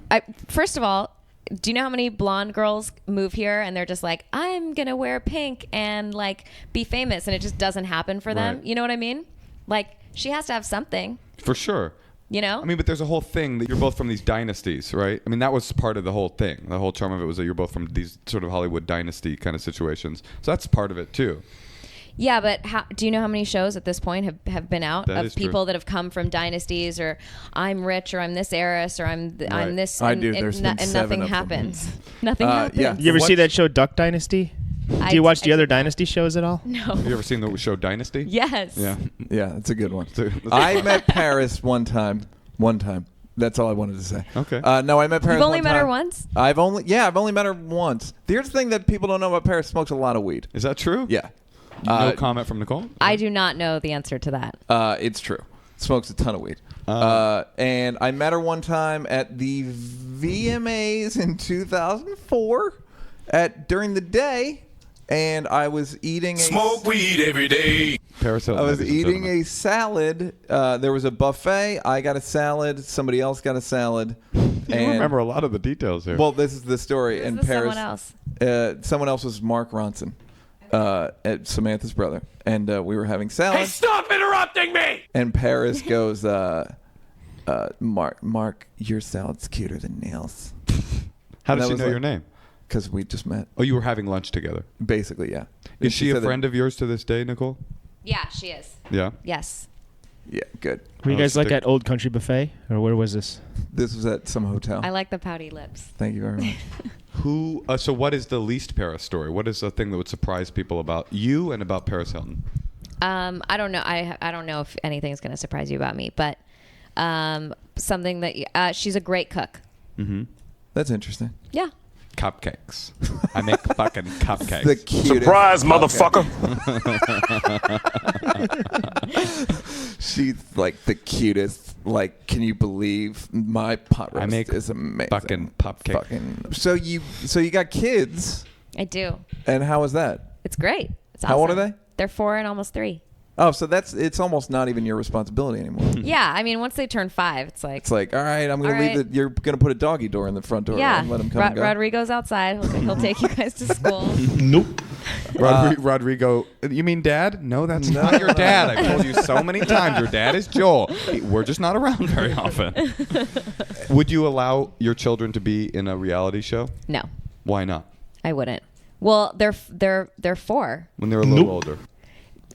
Speaker 4: First of all, do you know how many blonde girls move here and they're just like, I'm going to wear pink and like be famous, and it just doesn't happen for them?
Speaker 3: Right.
Speaker 4: You know what I mean? Like, she has to have something,
Speaker 3: For sure.
Speaker 4: you know?
Speaker 3: I mean, but there's a whole thing that you're both from these dynasties, right? I mean, that was part of the whole thing. The whole charm of it was that you're both from these sort of Hollywood dynasty kind of situations. So that's part of it too.
Speaker 4: Yeah, but do you know how many shows at this point have been out
Speaker 3: That
Speaker 4: of
Speaker 3: is true.
Speaker 4: people that have come from dynasties, or I'm rich, or I'm this heiress, or I'm
Speaker 3: Right.
Speaker 4: this,
Speaker 2: I
Speaker 4: and,
Speaker 2: do.
Speaker 4: and,
Speaker 2: There's
Speaker 4: no-
Speaker 2: been
Speaker 4: and
Speaker 2: 7
Speaker 4: nothing
Speaker 2: of them.
Speaker 4: happens. Nothing happens.
Speaker 2: Yeah.
Speaker 1: You ever see
Speaker 2: What's-
Speaker 1: that show Duck Dynasty?
Speaker 4: I-
Speaker 1: Do you watch
Speaker 4: I
Speaker 1: the other
Speaker 4: did not.
Speaker 1: Dynasty shows at all?
Speaker 4: No.
Speaker 3: Have you ever seen the show Dynasty?
Speaker 4: Yes.
Speaker 3: Yeah.
Speaker 2: Yeah, it's a good one.
Speaker 3: So-
Speaker 2: I met Paris one time. That's all I wanted to say.
Speaker 3: Okay.
Speaker 2: No, I met Paris.
Speaker 4: You've only
Speaker 2: one
Speaker 4: met her
Speaker 2: time.
Speaker 4: once?
Speaker 2: I've only met her once. Here's the thing that people don't know about Paris: smokes a lot of weed.
Speaker 3: Is that true?
Speaker 2: Yeah.
Speaker 3: No comment from Nicole?
Speaker 4: I do not know the answer to that.
Speaker 2: It's true. Smokes a ton of weed. And I met her one time at the VMAs in 2004 during the day, and I was eating
Speaker 5: Smoke weed every day.
Speaker 3: Paris Hilton,
Speaker 2: I was
Speaker 3: ladies and
Speaker 2: eating
Speaker 3: gentlemen.
Speaker 2: a salad. There was a buffet. I got a salad. Somebody else got a salad.
Speaker 3: You remember a lot of the details here.
Speaker 2: Well, this is the story.
Speaker 4: Who's
Speaker 2: in
Speaker 4: the
Speaker 2: Paris,
Speaker 4: someone else?
Speaker 2: someone else was Mark Ronson, at Samantha's brother, and we were having salad.
Speaker 5: Hey, stop interrupting me!
Speaker 2: And Paris goes, Mark, your salad's cuter than Neal's.
Speaker 3: How
Speaker 2: And
Speaker 3: does
Speaker 2: that
Speaker 3: she
Speaker 2: was
Speaker 3: know
Speaker 2: like-
Speaker 3: your name?
Speaker 2: Because we just met.
Speaker 3: Oh, you were having lunch together.
Speaker 2: Basically, yeah.
Speaker 3: Is she a
Speaker 2: said that-
Speaker 3: friend of yours to this day, Nicole?
Speaker 4: Yeah, she is.
Speaker 3: Yeah.
Speaker 4: Yes.
Speaker 2: Yeah, good.
Speaker 1: Were you
Speaker 3: I'll
Speaker 1: guys like
Speaker 3: stick-
Speaker 1: at Old Country Buffet, or where was this?
Speaker 2: This was at some hotel.
Speaker 4: I like the pouty lips.
Speaker 2: Thank you very much.
Speaker 3: Who? So, what is the least Paris story? What is the thing that would surprise people about you and about Paris Hilton?
Speaker 4: I don't know. I don't know if anything's going to surprise you about me, but something that she's a great cook.
Speaker 3: Mm-hmm.
Speaker 2: That's interesting.
Speaker 4: Yeah.
Speaker 3: Cupcakes. I make fucking cupcakes.
Speaker 2: The cutest
Speaker 5: Surprise,
Speaker 2: cupcake.
Speaker 5: motherfucker.
Speaker 2: She's like the cutest. Like, can you believe my pot roast
Speaker 3: I make
Speaker 2: is amazing.
Speaker 3: fucking cupcake.
Speaker 2: Fucking. So you got kids,
Speaker 4: I do.
Speaker 2: and how is that?
Speaker 4: It's great. It's
Speaker 2: How old are
Speaker 4: awesome.
Speaker 2: they?
Speaker 4: They're 4 and almost 3.
Speaker 2: Oh, so it's almost not even your responsibility anymore.
Speaker 4: Yeah, I mean, once they turn 5, it's like,
Speaker 2: It's like, all right, I'm gonna
Speaker 4: All
Speaker 2: leave
Speaker 4: right.
Speaker 2: it. You're gonna put a doggy door in the front door
Speaker 4: yeah.
Speaker 2: and let him come and go.
Speaker 4: Rodrigo's outside. He'll take you guys to school.
Speaker 5: Nope.
Speaker 3: Rodrigo, you mean dad? No, that's not your dad. I've told you so many times. Your dad is Joel. We're just not around very often. Would you allow your children to be in a reality show?
Speaker 4: No,
Speaker 3: Why not?
Speaker 4: I wouldn't. Well, they're 4.
Speaker 3: When they're a little older.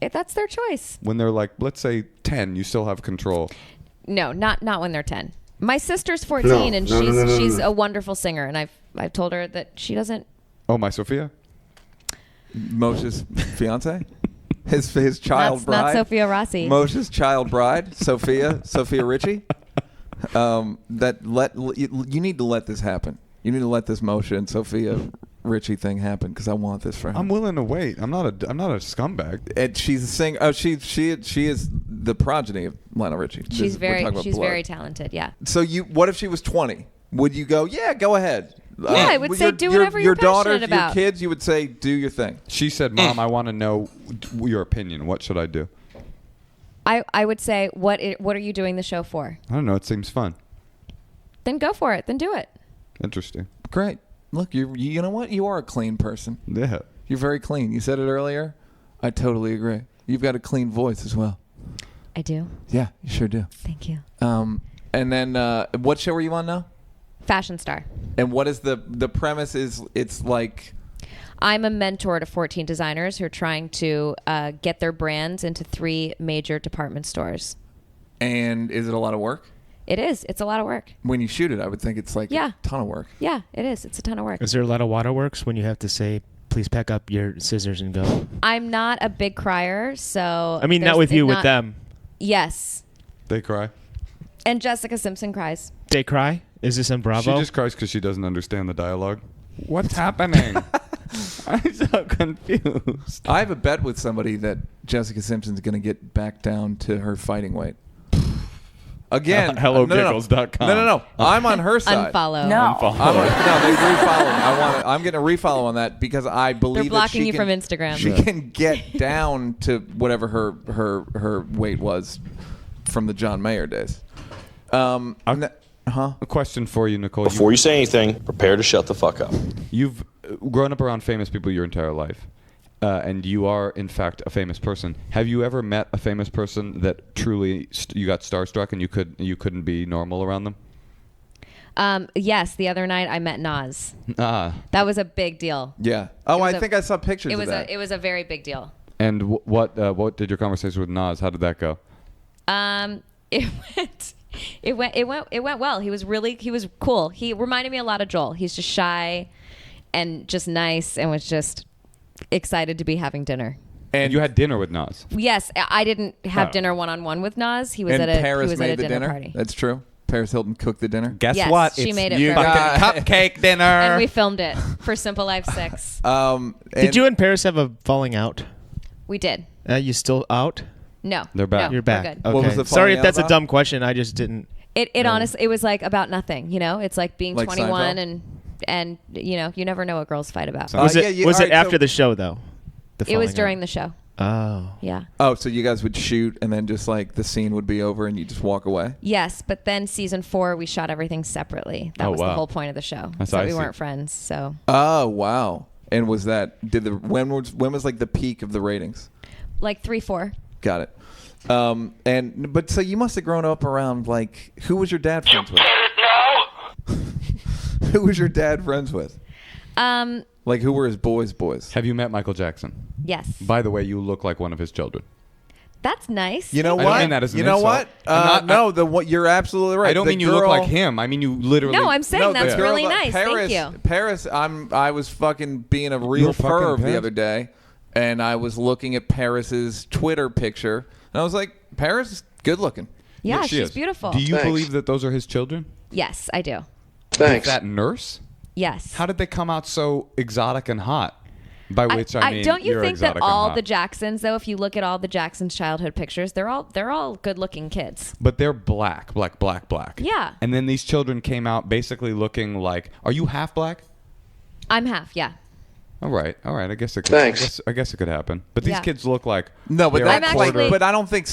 Speaker 4: That's their choice.
Speaker 3: When they're like, let's say 10, you still have control.
Speaker 4: No, not when they're 10. My sister's 14 and she's a wonderful singer, and I've told her that she doesn't.
Speaker 3: Oh, my Sophia?
Speaker 2: Moshe's fiance, his child bride.
Speaker 4: Not Sophia Rossi.
Speaker 2: Moshe's child bride, Sophia Richie. You need to let this happen. You need to let this Moshe and Sophia Richie thing happen because I want this for him.
Speaker 3: I'm willing to wait. I'm not a scumbag.
Speaker 2: And she's a singer. Oh, she is the progeny of Lionel Richie.
Speaker 4: She's
Speaker 2: We're talking about blood.
Speaker 4: very talented. Yeah.
Speaker 2: So what if she was 20? Would you go? Yeah, go ahead.
Speaker 4: Yeah, I would say do whatever you're
Speaker 2: daughter,
Speaker 4: passionate about.
Speaker 2: Your kids, you would say do your thing.
Speaker 3: She said, Mom, I want to know your opinion. What should I do?
Speaker 4: I would say what are you doing the show for?
Speaker 3: I don't know. It seems fun.
Speaker 4: Then go for it. Then do it.
Speaker 3: Interesting.
Speaker 2: Great. Look, you know what? You are a clean person.
Speaker 3: Yeah.
Speaker 2: You're very clean. You said it earlier. I totally agree. You've got a clean voice as well.
Speaker 4: I do.
Speaker 2: Yeah, you sure do.
Speaker 4: Thank you.
Speaker 2: And then what show are you on now?
Speaker 4: Fashion Star.
Speaker 2: And what is the premise? It's like
Speaker 4: I'm a mentor to 14 designers who are trying to get their brands into 3 major department stores.
Speaker 2: And is it a lot of work?
Speaker 4: It is. It's a lot of work.
Speaker 2: When you shoot it, I would think it's like a ton of work.
Speaker 4: Yeah, it is. It's a ton of work.
Speaker 1: Is there a lot of waterworks when you have to say, please pack up your scissors and go?
Speaker 4: I'm not a big crier, so...
Speaker 1: I mean, not with you, with them.
Speaker 4: Yes.
Speaker 3: They cry.
Speaker 4: And Jessica Simpson cries.
Speaker 1: They cry? Is this in Bravo?
Speaker 3: She just cries because she doesn't understand the dialogue. What's happening? I'm so confused.
Speaker 2: I have a bet with somebody that Jessica Simpson's going to get back down to her fighting weight. Again,
Speaker 3: HelloGiggles.com.
Speaker 2: No. I'm on her side.
Speaker 4: Unfollow.
Speaker 8: No.
Speaker 2: They refollow. I'm getting a refollow on that because I believe
Speaker 4: They're blocking
Speaker 2: that
Speaker 4: you from Instagram.
Speaker 2: She can get down to whatever her weight was from the John Mayer days.
Speaker 3: A question for you, Nicole.
Speaker 5: Before you say anything, prepare to shut the fuck up.
Speaker 3: You've grown up around famous people your entire life, and you are, in fact, a famous person. Have you ever met a famous person that truly you got starstruck and you couldn't be normal around them?
Speaker 4: Yes, the other night I met Nas.
Speaker 3: Ah.
Speaker 4: That was a big deal.
Speaker 2: Yeah. Oh,
Speaker 4: was
Speaker 2: I think I saw pictures of that.
Speaker 4: It was a very big deal.
Speaker 3: And what did your conversation with Nas? How did that go?
Speaker 4: It went well. He was cool. He reminded me a lot of Joel. He's just shy and just nice and was just excited to be having dinner.
Speaker 3: And you had dinner with Nas.
Speaker 4: Yes, I didn't have dinner one-on-one with Nas. He was
Speaker 2: and
Speaker 4: at a
Speaker 2: Paris
Speaker 4: he was
Speaker 2: made
Speaker 4: at a
Speaker 2: the
Speaker 4: dinner party.
Speaker 2: That's true. Paris Hilton cooked the dinner.
Speaker 3: Guess
Speaker 4: Yes,
Speaker 3: what?
Speaker 4: she
Speaker 3: It's
Speaker 4: made it
Speaker 3: you
Speaker 4: for
Speaker 3: fucking
Speaker 4: her.
Speaker 3: cupcake dinner.
Speaker 4: And we filmed it for Simple Life 6.
Speaker 1: Did you and Paris have a falling out?
Speaker 4: We did.
Speaker 1: You still out?
Speaker 4: No.
Speaker 3: They're back.
Speaker 4: No,
Speaker 1: You're back.
Speaker 4: We're good.
Speaker 1: Okay.
Speaker 2: What was the
Speaker 1: Sorry
Speaker 2: falling
Speaker 1: if
Speaker 2: out
Speaker 1: that's a
Speaker 2: about?
Speaker 1: dumb question. I just didn't.
Speaker 4: It honestly, it was like about nothing. You know, it's like being
Speaker 2: Like
Speaker 4: 21
Speaker 2: Seinfeld?
Speaker 4: and you know, you never know what girls fight about.
Speaker 3: So-
Speaker 1: Was
Speaker 2: yeah,
Speaker 1: it
Speaker 2: you-
Speaker 1: was
Speaker 2: all
Speaker 1: it
Speaker 2: right,
Speaker 1: after
Speaker 2: so-
Speaker 1: the show though?
Speaker 4: It was during the show.
Speaker 1: Oh.
Speaker 4: Yeah.
Speaker 2: Oh, so you guys would shoot and then just like the scene would be over and you just walk away?
Speaker 4: Yes, but then season 4 we shot everything separately. That
Speaker 3: Oh,
Speaker 4: was
Speaker 3: wow.
Speaker 4: the whole point of the show.
Speaker 3: That's
Speaker 4: so we
Speaker 3: icy.
Speaker 4: weren't friends. So
Speaker 2: Oh, wow. And was that when was like the peak of the ratings?
Speaker 4: like 3-4.
Speaker 2: Got it. But so you must have grown up around like who was your dad friends with? Who was your dad friends with? Like who were his boys?
Speaker 3: Have you met Michael Jackson?
Speaker 4: Yes.
Speaker 3: By the way, you look like one of his children.
Speaker 4: That's nice.
Speaker 2: You know what?
Speaker 3: I don't mean that as an
Speaker 2: you know
Speaker 3: insult.
Speaker 2: what? You're absolutely right.
Speaker 3: I don't mean you look like him. I mean you literally.
Speaker 4: No, I'm saying that's
Speaker 2: the girl
Speaker 4: really
Speaker 2: that-
Speaker 4: nice.
Speaker 2: Paris,
Speaker 4: Thank you.
Speaker 2: Paris, I was fucking being a real
Speaker 3: You're fucking
Speaker 2: perv the
Speaker 3: Paris?
Speaker 2: other day, and I was looking at Paris's Twitter picture, and I was like, Paris is good looking.
Speaker 4: Yeah,
Speaker 3: she
Speaker 4: she's
Speaker 3: is.
Speaker 4: beautiful.
Speaker 3: Do you believe that those are his children?
Speaker 4: Yes, I do.
Speaker 3: With that nurse?
Speaker 4: Yes.
Speaker 3: How did they come out so exotic and hot? By which I mean,
Speaker 4: don't you
Speaker 3: you're
Speaker 4: think that
Speaker 3: exotic and
Speaker 4: all
Speaker 3: hot.
Speaker 4: the Jacksons, though, if you look at all the Jacksons' childhood pictures, they're all good-looking kids.
Speaker 3: But they're black.
Speaker 4: Yeah.
Speaker 3: And then these children came out basically looking like. Are you half black?
Speaker 4: I'm half, yeah.
Speaker 3: All right. I guess it could. I guess it could happen. But these
Speaker 4: Yeah.
Speaker 3: kids look like.
Speaker 2: No, but
Speaker 3: they're
Speaker 2: that's
Speaker 4: I'm
Speaker 2: like,
Speaker 4: actually-
Speaker 2: but I don't think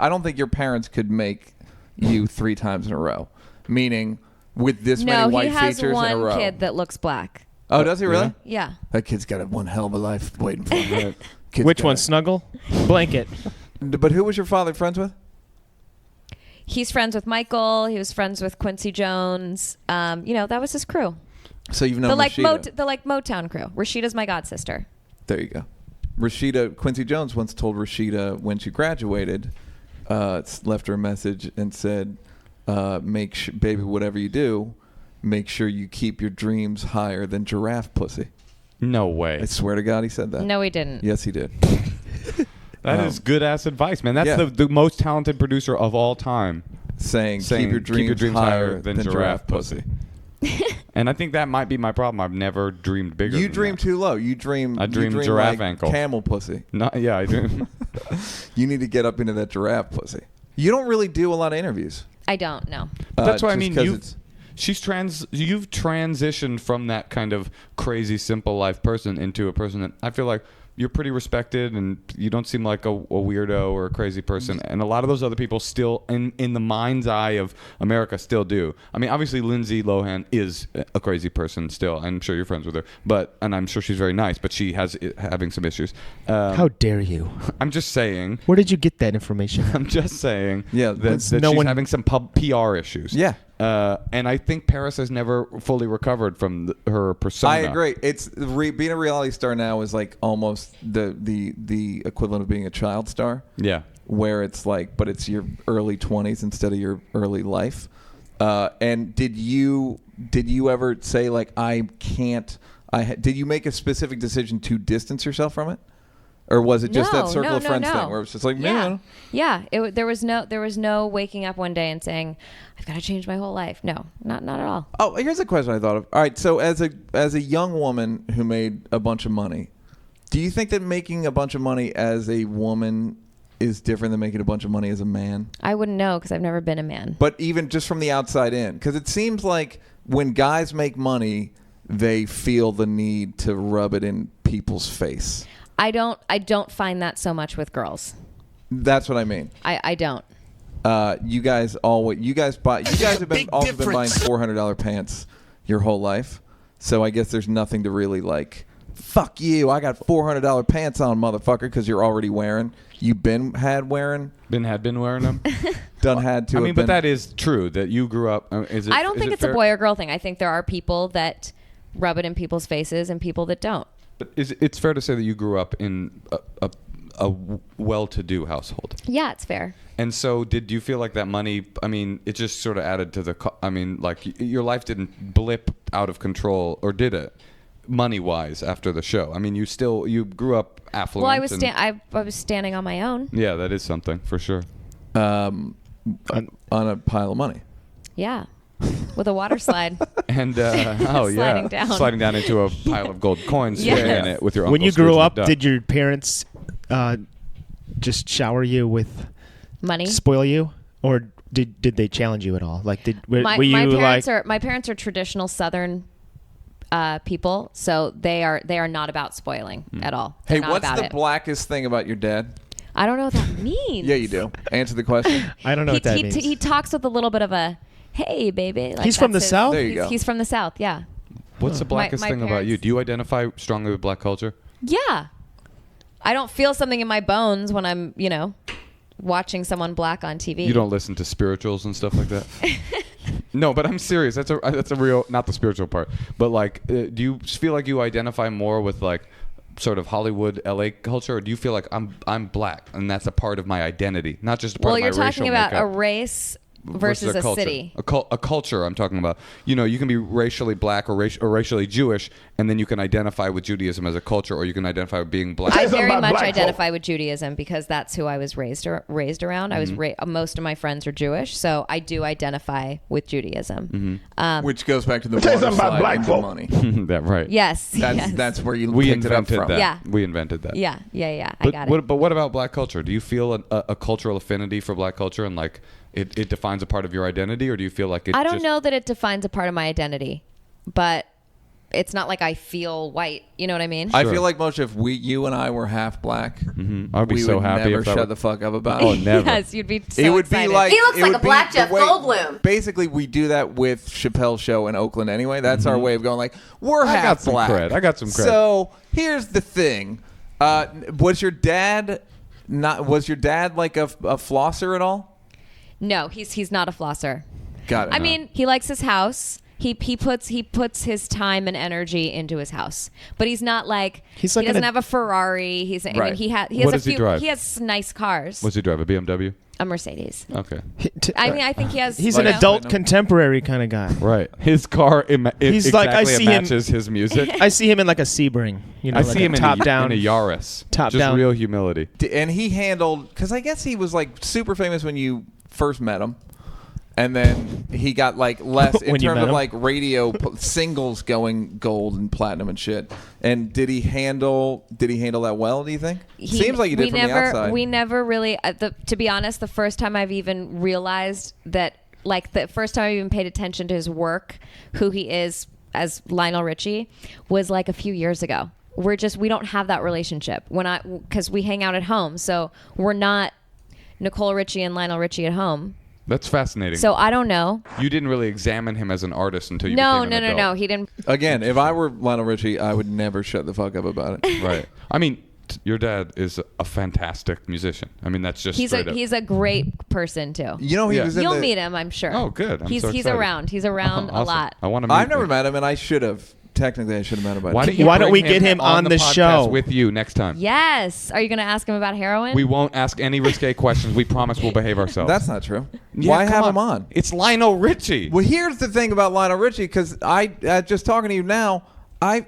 Speaker 2: I don't think your parents could make you 3 times in a row. Meaning, with this
Speaker 4: No,
Speaker 2: many white
Speaker 4: he has
Speaker 2: features in a
Speaker 4: one
Speaker 2: row.
Speaker 4: kid that looks black.
Speaker 2: Oh, does he really?
Speaker 4: Yeah.
Speaker 2: That kid's got one hell of a life waiting for him. Kid's
Speaker 1: Which
Speaker 2: got
Speaker 1: one?
Speaker 2: it.
Speaker 1: Snuggle? Blanket.
Speaker 2: But who was your father friends with?
Speaker 4: He's friends with Michael. He was friends with Quincy Jones. That was his crew.
Speaker 2: So you've known
Speaker 4: The like
Speaker 2: Rashida.
Speaker 4: the like Motown crew. Rashida's my god sister.
Speaker 2: There you go. Quincy Jones once told Rashida when she graduated, left her a message and said, baby, whatever you do, make sure you keep your dreams higher than giraffe pussy.
Speaker 3: No way.
Speaker 2: I swear to God he said that.
Speaker 4: No, he didn't.
Speaker 2: Yes, he did.
Speaker 3: That is good ass advice, man. That's
Speaker 2: Yeah.
Speaker 3: the most talented producer of all time.
Speaker 2: Saying keep your dreams higher than giraffe pussy.
Speaker 3: And I think that might be my problem. I've never dreamed bigger.
Speaker 2: You
Speaker 3: than
Speaker 2: dream
Speaker 3: that.
Speaker 2: too low. You dream.
Speaker 3: I dream
Speaker 2: you
Speaker 3: giraffe
Speaker 2: like
Speaker 3: ankle.
Speaker 2: Camel pussy.
Speaker 3: I dream.
Speaker 2: You need to get up into that giraffe pussy. You don't really do a lot of interviews.
Speaker 4: I don't know.
Speaker 3: But that's what I
Speaker 2: just
Speaker 3: mean.
Speaker 2: 'cause
Speaker 3: You've transitioned from that kind of crazy simple life person into a person that I feel like you're pretty respected and you don't seem like a weirdo or a crazy person. And a lot of those other people still, in the mind's eye of America, still do. I mean, obviously Lindsay Lohan is a crazy person still. I'm sure you're friends with her, and I'm sure she's very nice, but she has having some issues.
Speaker 1: How dare you?
Speaker 3: I'm just saying.
Speaker 1: Where did you get that information?
Speaker 3: I'm just saying
Speaker 2: Yeah,
Speaker 3: that
Speaker 1: no
Speaker 3: she's
Speaker 1: one-
Speaker 3: having some PR issues.
Speaker 2: Yeah.
Speaker 3: And I think Paris has never fully recovered from her persona.
Speaker 2: I agree. It's being a reality star now is like almost the equivalent of being a child star.
Speaker 3: Yeah.
Speaker 2: Where it's like, but it's your early 20s instead of your early life. And did you ever say like I can't? Did you make a specific decision to distance yourself from it? Or was it just that circle of friends thing where it was just like, man,
Speaker 4: yeah. There was no waking up one day and saying, I've got to change my whole life. No, not at all.
Speaker 2: Oh, here's a question I thought of. All right, so as a young woman who made a bunch of money, do you think that making a bunch of money as a woman is different than making a bunch of money as a man?
Speaker 4: I wouldn't know because I've never been a man.
Speaker 2: But even just from the outside in, because it seems like when guys make money, they feel the need to rub it in people's face.
Speaker 4: I don't find that so much with girls.
Speaker 2: That's what I mean.
Speaker 4: I don't.
Speaker 2: You guys have been also been buying $400 pants your whole life, so I guess there's nothing to really like. Fuck you! I got $400 pants on, motherfucker, because you're already wearing. You've been wearing
Speaker 3: them.
Speaker 2: Done had to.
Speaker 3: I mean,
Speaker 2: have
Speaker 3: but
Speaker 2: been.
Speaker 3: that is true that you grew up.
Speaker 4: I don't think it's a boy or girl thing. I think there are people that rub it in people's faces and people that don't.
Speaker 3: But it's fair to say that you grew up in a well-to-do household.
Speaker 4: Yeah, it's fair.
Speaker 3: And so did you feel like that money, I mean, it just sort of added to your life didn't blip out of control, or did it, money-wise, after the show? I mean, you grew up affluent.
Speaker 4: Well, I was standing on my own.
Speaker 3: Yeah, that is something, for sure.
Speaker 2: On a pile of money.
Speaker 4: Yeah. With a water slide.
Speaker 3: And sliding down into a pile of gold coins,
Speaker 4: Yes.
Speaker 3: swimming in it with your uncle.
Speaker 1: When you grew
Speaker 3: Scrooge
Speaker 1: up,
Speaker 3: McDuck.
Speaker 1: did your parents just shower you with
Speaker 4: Money.
Speaker 1: spoil you, or did they challenge you at all? Like, were you
Speaker 4: My parents are traditional Southern people, so they are not about spoiling at all. They're
Speaker 2: Hey,
Speaker 4: not
Speaker 2: what's
Speaker 4: about
Speaker 2: the
Speaker 4: it.
Speaker 2: blackest thing about your dad?
Speaker 4: I don't know what that means.
Speaker 2: Yeah, you do. Answer the question.
Speaker 1: I don't know what that means.
Speaker 4: He talks with a little bit of a, hey, baby. Like
Speaker 1: He's from
Speaker 4: that's
Speaker 1: the South?
Speaker 2: There you go.
Speaker 4: He's from the South, yeah.
Speaker 3: What's the blackest
Speaker 4: My
Speaker 3: thing about you?
Speaker 4: parents-
Speaker 3: Do you identify strongly with black culture?
Speaker 4: Yeah. I don't feel something in my bones when I'm, watching someone black on TV.
Speaker 3: You don't listen to spirituals and stuff like that? No, but I'm serious. That's a real, not the spiritual part, but like, do you feel like you identify more with like sort of Hollywood, LA culture, or do you feel like I'm black and that's a part of my identity, not just a part of my racial makeup?
Speaker 4: Well, you're talking about a race versus a
Speaker 3: culture.
Speaker 4: city.
Speaker 3: A culture I'm talking about. You can be racially black or racially Jewish, and then you can identify with Judaism as a culture, or you can identify with being black.
Speaker 4: I very much identify with Judaism because that's who I was raised around. I was most of my friends are Jewish, so I do identify with Judaism.
Speaker 2: Which goes back to the water slide into money.
Speaker 3: That right.
Speaker 4: Yes.
Speaker 2: That's where you
Speaker 3: we
Speaker 2: picked it up
Speaker 3: invented
Speaker 2: from.
Speaker 3: that.
Speaker 4: Yeah.
Speaker 3: We invented that.
Speaker 4: Yeah. I got it.
Speaker 3: But what about black culture? Do you feel a cultural affinity for black culture and like it defines a part of your identity, or do you feel like it?
Speaker 4: I don't know that it defines a part of my identity, but it's not like I feel white. You know what I mean?
Speaker 2: I feel like, Moshe, if you and I were half black,
Speaker 3: I'd be
Speaker 2: we
Speaker 3: so
Speaker 2: would
Speaker 3: happy
Speaker 2: never
Speaker 3: if that
Speaker 2: shut
Speaker 3: would-
Speaker 2: the fuck up about
Speaker 3: Oh,
Speaker 2: it.
Speaker 3: never.
Speaker 4: Yes, you'd be so
Speaker 2: It would
Speaker 4: excited.
Speaker 2: be like
Speaker 8: He looks
Speaker 2: it
Speaker 8: like
Speaker 2: would
Speaker 8: a black
Speaker 2: be the
Speaker 8: Jeff
Speaker 2: way-
Speaker 8: Goldblum.
Speaker 2: Basically, we do that with Chappelle's show in Oakland anyway. That's our way of going like, we're
Speaker 3: I
Speaker 2: half
Speaker 3: got some
Speaker 2: black.
Speaker 3: cred. I got some cred.
Speaker 2: So here's the thing: was your dad like a flosser at all?
Speaker 4: No, he's not a flosser.
Speaker 2: Got it.
Speaker 4: I mean, he likes his house. He puts his time and energy into his house, but he's not like he doesn't have a Ferrari. I mean, he has
Speaker 3: What
Speaker 4: a
Speaker 3: does he
Speaker 4: few.
Speaker 3: drive?
Speaker 4: He has nice cars.
Speaker 3: What's he drive? A BMW?
Speaker 4: A Mercedes.
Speaker 3: Okay.
Speaker 4: I mean, I think he has.
Speaker 1: He's an adult contemporary kind of guy.
Speaker 3: Right. His car
Speaker 1: He's
Speaker 3: exactly
Speaker 1: like, I see him-
Speaker 3: matches his music.
Speaker 1: I see him in like a Sebring.
Speaker 3: I
Speaker 1: like
Speaker 3: see him
Speaker 1: top down.
Speaker 3: in a Yaris.
Speaker 1: Top
Speaker 3: Just
Speaker 1: down.
Speaker 3: real humility.
Speaker 2: And he handled, because I guess he was like super famous when you first met him. And then he got like less in
Speaker 1: When you
Speaker 2: terms
Speaker 1: met
Speaker 2: of
Speaker 1: him?
Speaker 2: like radio singles going gold and platinum and shit. And did he handle that well, do you think? Seems like he did from the outside.
Speaker 4: We never really, to be honest, the first time I've even realized that, like the first time I even paid attention to his work, who he is as Lionel Richie, was like a few years ago. We don't have that relationship because we hang out at home. So we're not Nicole Richie and Lionel Richie at home.
Speaker 3: That's fascinating.
Speaker 4: So I don't know.
Speaker 3: You didn't really examine him as an artist until you became an adult.
Speaker 4: No. He didn't.
Speaker 2: Again, if I were Lionel Richie, I would never shut the fuck up about it.
Speaker 3: Right. I mean, your dad is a fantastic musician. I mean, that's just
Speaker 4: He's
Speaker 3: straight up.
Speaker 4: a great person too.
Speaker 2: You know, he was in
Speaker 4: You'll
Speaker 2: the...
Speaker 4: meet him, I'm sure.
Speaker 3: Oh, good. I'm
Speaker 4: He's
Speaker 3: so excited.
Speaker 4: around. He's around a
Speaker 3: Awesome.
Speaker 4: lot.
Speaker 3: I want to meet
Speaker 2: I've never
Speaker 3: him.
Speaker 2: met him, and I should have. Technically, I should have met him.
Speaker 3: Why
Speaker 1: Why don't
Speaker 3: bring
Speaker 1: we get him on the
Speaker 3: podcast
Speaker 1: show?
Speaker 3: with you next time?
Speaker 4: Yes. Are you going to ask him about heroin?
Speaker 3: We won't ask any risque questions. We promise we'll behave ourselves.
Speaker 2: That's not true.
Speaker 3: Yeah,
Speaker 2: Why
Speaker 3: come
Speaker 2: have him on?
Speaker 3: It's Lionel Richie.
Speaker 2: Well, here's the thing about Lionel Richie, because I just talking to you now,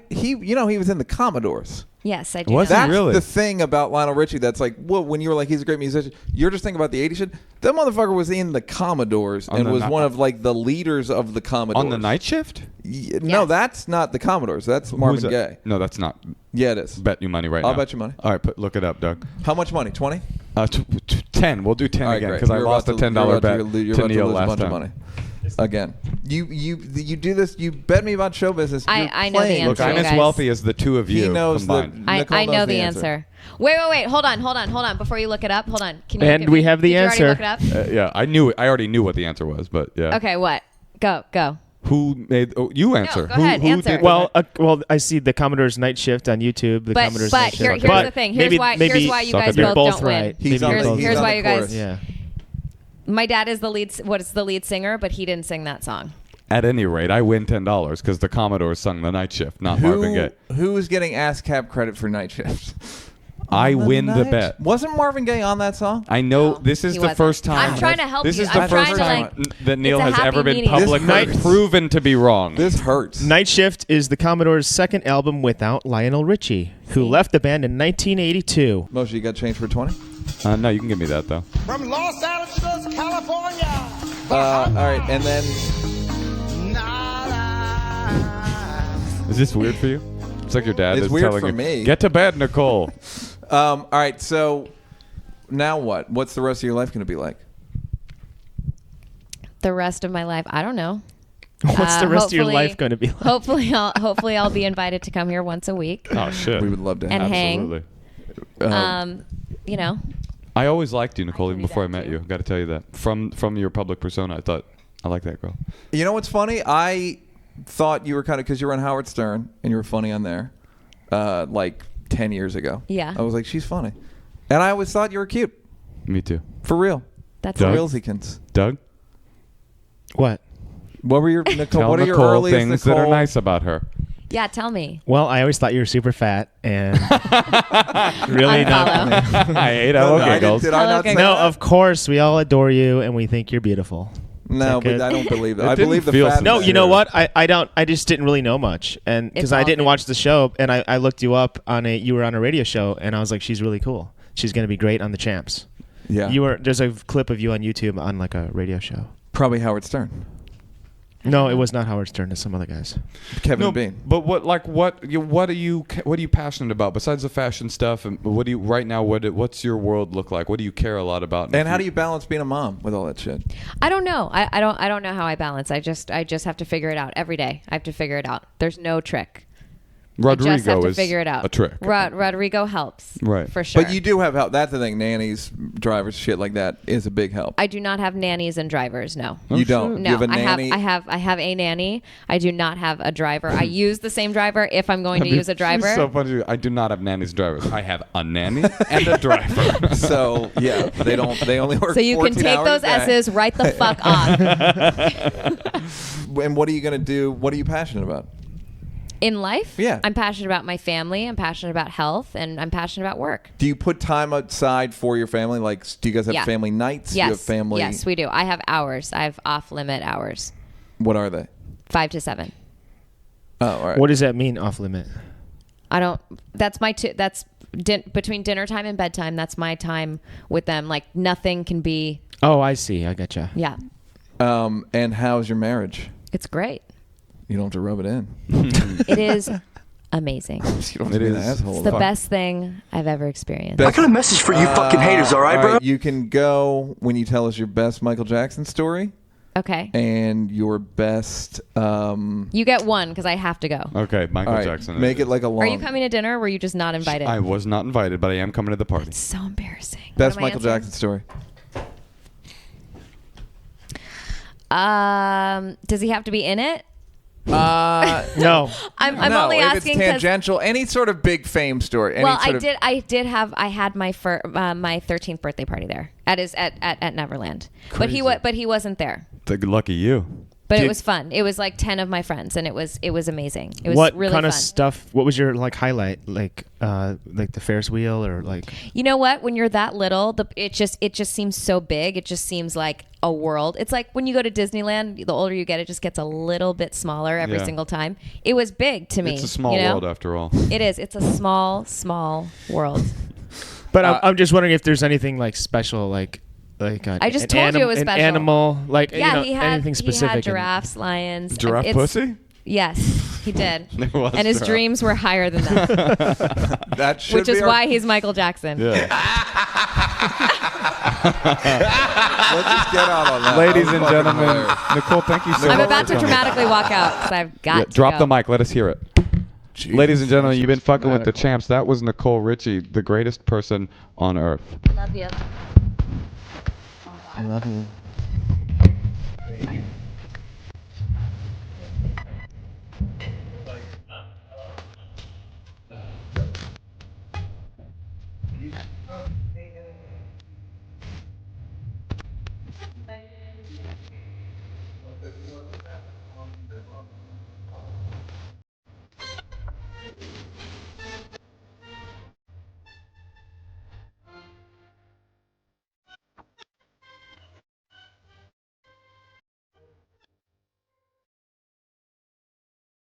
Speaker 2: he was in the Commodores.
Speaker 4: Yes, I do.
Speaker 3: Was
Speaker 4: know
Speaker 3: he
Speaker 4: that.
Speaker 2: That's
Speaker 3: really?
Speaker 2: the thing about Lionel Richie that's like, well, when you were like, he's a great musician, you're just thinking about the 80s shit. That motherfucker was in the Commodores
Speaker 3: On
Speaker 2: and
Speaker 3: the
Speaker 2: was
Speaker 3: ni-
Speaker 2: one of like the leaders of the Commodores.
Speaker 3: On the night shift?
Speaker 2: No, that's not the Commodores. That's Marvin
Speaker 3: Who's that?
Speaker 2: Gaye.
Speaker 3: No, that's not.
Speaker 2: Yeah, it is.
Speaker 3: Bet you money right now.
Speaker 2: I'll bet you money.
Speaker 3: All right, look it up, Doug.
Speaker 2: How much money? 20?
Speaker 3: 10. We'll do 10
Speaker 2: All right,
Speaker 3: again
Speaker 2: great.
Speaker 3: because I
Speaker 2: You're
Speaker 3: lost a
Speaker 2: about to-
Speaker 3: $10
Speaker 2: you're
Speaker 3: bet
Speaker 2: about you're
Speaker 3: to
Speaker 2: about
Speaker 3: Neal
Speaker 2: lose
Speaker 3: last
Speaker 2: a bunch
Speaker 3: time.
Speaker 2: of money. Again, you do this. You bet me about show business.
Speaker 4: I
Speaker 2: You're
Speaker 4: know the
Speaker 2: playing.
Speaker 3: Look,
Speaker 4: answer,
Speaker 3: I'm
Speaker 4: you
Speaker 3: as
Speaker 4: guys.
Speaker 3: wealthy as the two of you
Speaker 2: He knows
Speaker 3: combined.
Speaker 2: that. Nicole
Speaker 4: I know
Speaker 2: knows
Speaker 4: the answer. Wait. Hold on. Before you look it up, hold on. Can you
Speaker 1: And
Speaker 4: look at
Speaker 1: we
Speaker 4: me?
Speaker 1: have the
Speaker 4: Did
Speaker 1: answer.
Speaker 4: You already look it up?
Speaker 3: Yeah, I knew it. I already knew what the answer was, but yeah.
Speaker 4: Okay, what? Go.
Speaker 3: Who made? Oh, you answer.
Speaker 4: go ahead,
Speaker 3: who
Speaker 4: answer.
Speaker 3: Did,
Speaker 1: Well, I see the Commodore's Night Shift on YouTube. The
Speaker 4: But
Speaker 1: Commodore's Night
Speaker 4: here's
Speaker 1: Shift.
Speaker 4: the thing. Here's why you
Speaker 3: Suck
Speaker 4: guys
Speaker 3: it.
Speaker 1: You're
Speaker 4: both
Speaker 1: both
Speaker 4: don't win.
Speaker 1: right.
Speaker 2: He's
Speaker 1: Maybe
Speaker 2: on
Speaker 1: you're
Speaker 2: the-
Speaker 1: both
Speaker 2: he's
Speaker 4: Here's
Speaker 2: on
Speaker 4: why
Speaker 2: the
Speaker 4: you guys.
Speaker 2: chorus.
Speaker 1: Yeah.
Speaker 4: My dad is the lead singer, but he didn't sing that song.
Speaker 3: At any rate, I win $10 because the Commodores sung the night shift, not Marvin Gaye.
Speaker 2: Who's getting ASCAP credit for Night Shift?
Speaker 3: I win the bet.
Speaker 2: Wasn't Marvin Gaye on that song?
Speaker 3: I know
Speaker 4: No,
Speaker 3: this is
Speaker 4: he
Speaker 3: the
Speaker 4: wasn't.
Speaker 3: first time.
Speaker 4: I'm trying to help
Speaker 3: This
Speaker 4: you.
Speaker 3: is the
Speaker 4: I'm
Speaker 3: first
Speaker 4: trying to,
Speaker 3: time
Speaker 4: like,
Speaker 3: that Neal
Speaker 4: it's a
Speaker 3: has
Speaker 4: happy
Speaker 3: ever been
Speaker 4: medium.
Speaker 2: This
Speaker 3: publicly
Speaker 2: hurts.
Speaker 3: proven to be wrong.
Speaker 2: This hurts.
Speaker 1: Night Shift is the Commodore's second album without Lionel Richie, who left the band in 1982.
Speaker 2: Moshe, you got change for 20?
Speaker 3: No, you can give me that though.
Speaker 6: From Los Angeles, California.
Speaker 2: All right, and then
Speaker 3: Is this weird for you? It's like your dad
Speaker 2: It's
Speaker 3: is
Speaker 2: weird
Speaker 3: telling
Speaker 2: for
Speaker 3: you,
Speaker 2: me.
Speaker 3: "Get to bed, Nicole."
Speaker 2: all right, so now what? What's the rest of your life going to be like?
Speaker 4: The rest of my life, I don't know.
Speaker 1: What's the rest of your
Speaker 4: hopefully-
Speaker 1: life going to be like?
Speaker 4: Hopefully I'll be invited to come here once a week.
Speaker 3: Oh shit!
Speaker 2: We would love to
Speaker 4: And
Speaker 2: have
Speaker 4: hang.
Speaker 3: Absolutely.
Speaker 4: You know,
Speaker 3: I always liked you, Nicole,
Speaker 4: I
Speaker 3: even
Speaker 4: can do
Speaker 3: before I
Speaker 4: that,
Speaker 3: met
Speaker 4: too.
Speaker 3: you. Got to tell you that from your public persona, I thought I like that girl.
Speaker 2: You know what's funny? I thought you were kind of, because you were on Howard Stern and you were funny on there, like 10 years ago.
Speaker 4: Yeah.
Speaker 2: I was like, she's funny. And I always thought you were cute.
Speaker 3: Me too.
Speaker 2: For real.
Speaker 4: That's
Speaker 2: For
Speaker 3: Doug?
Speaker 2: realsikins.
Speaker 3: Doug?
Speaker 1: What?
Speaker 2: What were your Nicole?
Speaker 3: Tell
Speaker 2: What are
Speaker 3: Nicole
Speaker 2: your earliest
Speaker 3: things
Speaker 2: Nicole?
Speaker 3: that are nice about her.
Speaker 4: Yeah, tell me.
Speaker 1: Well, I always thought you were super fat and really not.
Speaker 4: Unfollow.
Speaker 3: I hate hello
Speaker 2: I
Speaker 3: giggles.
Speaker 2: did I
Speaker 4: Hello,
Speaker 2: not say
Speaker 4: giggles.
Speaker 1: No,
Speaker 2: that?
Speaker 1: of course we all adore you and we think you're beautiful.
Speaker 2: No,
Speaker 1: Is that
Speaker 2: but
Speaker 1: good?
Speaker 2: I don't believe that.
Speaker 3: It
Speaker 2: I
Speaker 3: didn't
Speaker 2: believe the
Speaker 3: feel
Speaker 2: fat.
Speaker 1: No, you know
Speaker 3: Sure.
Speaker 1: what? I don't. I just didn't really know much, and because
Speaker 4: It's
Speaker 1: I
Speaker 4: all
Speaker 1: didn't
Speaker 4: good.
Speaker 1: watch the show, and I looked you up on a. You were on a radio show, and I was like, she's really cool. She's gonna be great on the Champs.
Speaker 2: Yeah.
Speaker 1: You were. There's a clip of you on YouTube on like a radio show.
Speaker 2: Probably Howard Stern.
Speaker 1: No, it was not Howard Stern. It's some other guys.
Speaker 2: Kevin
Speaker 3: No,
Speaker 2: Bean.
Speaker 3: but what are you passionate about besides the fashion stuff? And what do you right now? What's your world look like? What do you care a lot about?
Speaker 2: And how do you balance being a mom with all that shit?
Speaker 4: I don't know. I don't know how I balance. I just have to figure it out every day. I have to figure it out. There's no trick. I just have
Speaker 3: Rodrigo
Speaker 4: to
Speaker 3: is
Speaker 4: figure it out.
Speaker 3: a trick.
Speaker 4: Rodrigo helps.
Speaker 3: Right.
Speaker 4: For sure.
Speaker 2: But you do have help. That's the thing. Nannies, drivers, shit like that is a big help.
Speaker 4: I do not have nannies and drivers. No.
Speaker 2: You don't.
Speaker 4: No,
Speaker 2: You have a nanny.
Speaker 4: I have a nanny. I do not have a driver. I use the same driver if I'm going to use a driver.
Speaker 3: It's so funny. I do not have nannies and drivers. I have a nanny and a driver.
Speaker 2: So yeah, they don't. They only work.
Speaker 4: So you can
Speaker 2: 14
Speaker 4: take
Speaker 2: hours
Speaker 4: those
Speaker 2: a day.
Speaker 4: S's right the fuck off.
Speaker 2: And what are you gonna do? What are you passionate about?
Speaker 4: In life,
Speaker 2: Yeah.
Speaker 4: I'm passionate about my family. I'm passionate about health, and I'm passionate about work.
Speaker 2: Do you put time aside for your family? Like, do you guys have
Speaker 4: Yeah.
Speaker 2: family nights? Do
Speaker 4: Yes.
Speaker 2: you have family.
Speaker 4: Yes, we do. I have hours. I have off-limit hours,
Speaker 2: What are they?
Speaker 4: 5 to 7.
Speaker 2: Oh, all right.
Speaker 1: What does that mean, off limit?
Speaker 4: I don't. That's my. That's between dinner time and bedtime. That's my time with them. Like nothing can be.
Speaker 1: Oh, I see. I gotcha.
Speaker 4: Yeah,
Speaker 2: And how's your marriage?
Speaker 4: it's great.
Speaker 2: You don't have to rub it in.
Speaker 4: It is amazing.
Speaker 2: You don't have to
Speaker 3: It
Speaker 2: be an
Speaker 3: is.
Speaker 2: asshole.
Speaker 4: It's the
Speaker 2: about it.
Speaker 4: best thing I've ever experienced.
Speaker 2: Best-
Speaker 8: I got a message for you fucking haters, all right, bro?
Speaker 2: You can go when you tell us your best Michael Jackson story
Speaker 4: Okay.
Speaker 2: and your best.
Speaker 4: You get one because I have to go.
Speaker 3: Okay, Michael
Speaker 2: All right,
Speaker 3: Jackson.
Speaker 2: make it like a long.
Speaker 4: Are you coming to dinner or were you just not invited?
Speaker 3: I was not invited, but I am coming to the party.
Speaker 4: It's so embarrassing.
Speaker 2: Best
Speaker 4: What am I
Speaker 2: Michael Jackson story.
Speaker 4: answering? Does he have to be in it?
Speaker 1: No.
Speaker 4: I'm
Speaker 2: no,
Speaker 4: only
Speaker 2: if
Speaker 4: asking
Speaker 2: it's
Speaker 4: because.
Speaker 2: tangential, any sort of big fame story. Any
Speaker 4: Well,
Speaker 2: sort
Speaker 4: I had my my 13th birthday party there at Neverland, but he wasn't there.
Speaker 3: Lucky you.
Speaker 4: But it
Speaker 1: Did-
Speaker 4: was fun. It was like 10 of my friends, and it was amazing. It was
Speaker 1: What
Speaker 4: really
Speaker 1: kind
Speaker 4: fun.
Speaker 1: of stuff? What was your like highlight? Like the Ferris wheel or like?
Speaker 4: You know what? When you're that little, it just seems so big. It just seems like a world. It's like when you go to Disneyland. The older you get, it just gets a little bit smaller every
Speaker 3: Yeah.
Speaker 4: single time. It was big to me.
Speaker 3: It's a small
Speaker 4: you know?
Speaker 3: world after all.
Speaker 4: It is. It's a small world.
Speaker 1: But I'm just wondering if there's anything like special, like
Speaker 4: I just told you it was
Speaker 1: an
Speaker 4: special.
Speaker 1: animal, like
Speaker 4: Yeah,
Speaker 1: you know,
Speaker 4: he had
Speaker 1: anything specific.
Speaker 4: He had
Speaker 1: and-
Speaker 4: giraffes, lions.
Speaker 3: Giraffe
Speaker 4: It's-
Speaker 3: pussy?
Speaker 4: Yes, he did.
Speaker 3: There was
Speaker 4: And his
Speaker 3: giraffe.
Speaker 4: dreams were higher than that,
Speaker 2: that should
Speaker 4: which
Speaker 2: be
Speaker 4: is
Speaker 2: our-
Speaker 4: why he's Michael Jackson.
Speaker 3: Yeah.
Speaker 2: Let's just get out on that.
Speaker 3: Ladies
Speaker 2: That
Speaker 3: and
Speaker 2: was fucking
Speaker 3: gentlemen,
Speaker 2: hilarious.
Speaker 3: Nicole, thank you so much.
Speaker 4: I'm about
Speaker 3: for
Speaker 4: to
Speaker 3: coming.
Speaker 4: dramatically walk out because I've got
Speaker 3: Yeah,
Speaker 4: to
Speaker 3: drop
Speaker 4: go.
Speaker 3: the mic. Let us hear it. Ladies and gentlemen, you've been fucking with the champs. That was Nicole Richie, the greatest person on earth.
Speaker 4: Love you.
Speaker 1: I love you.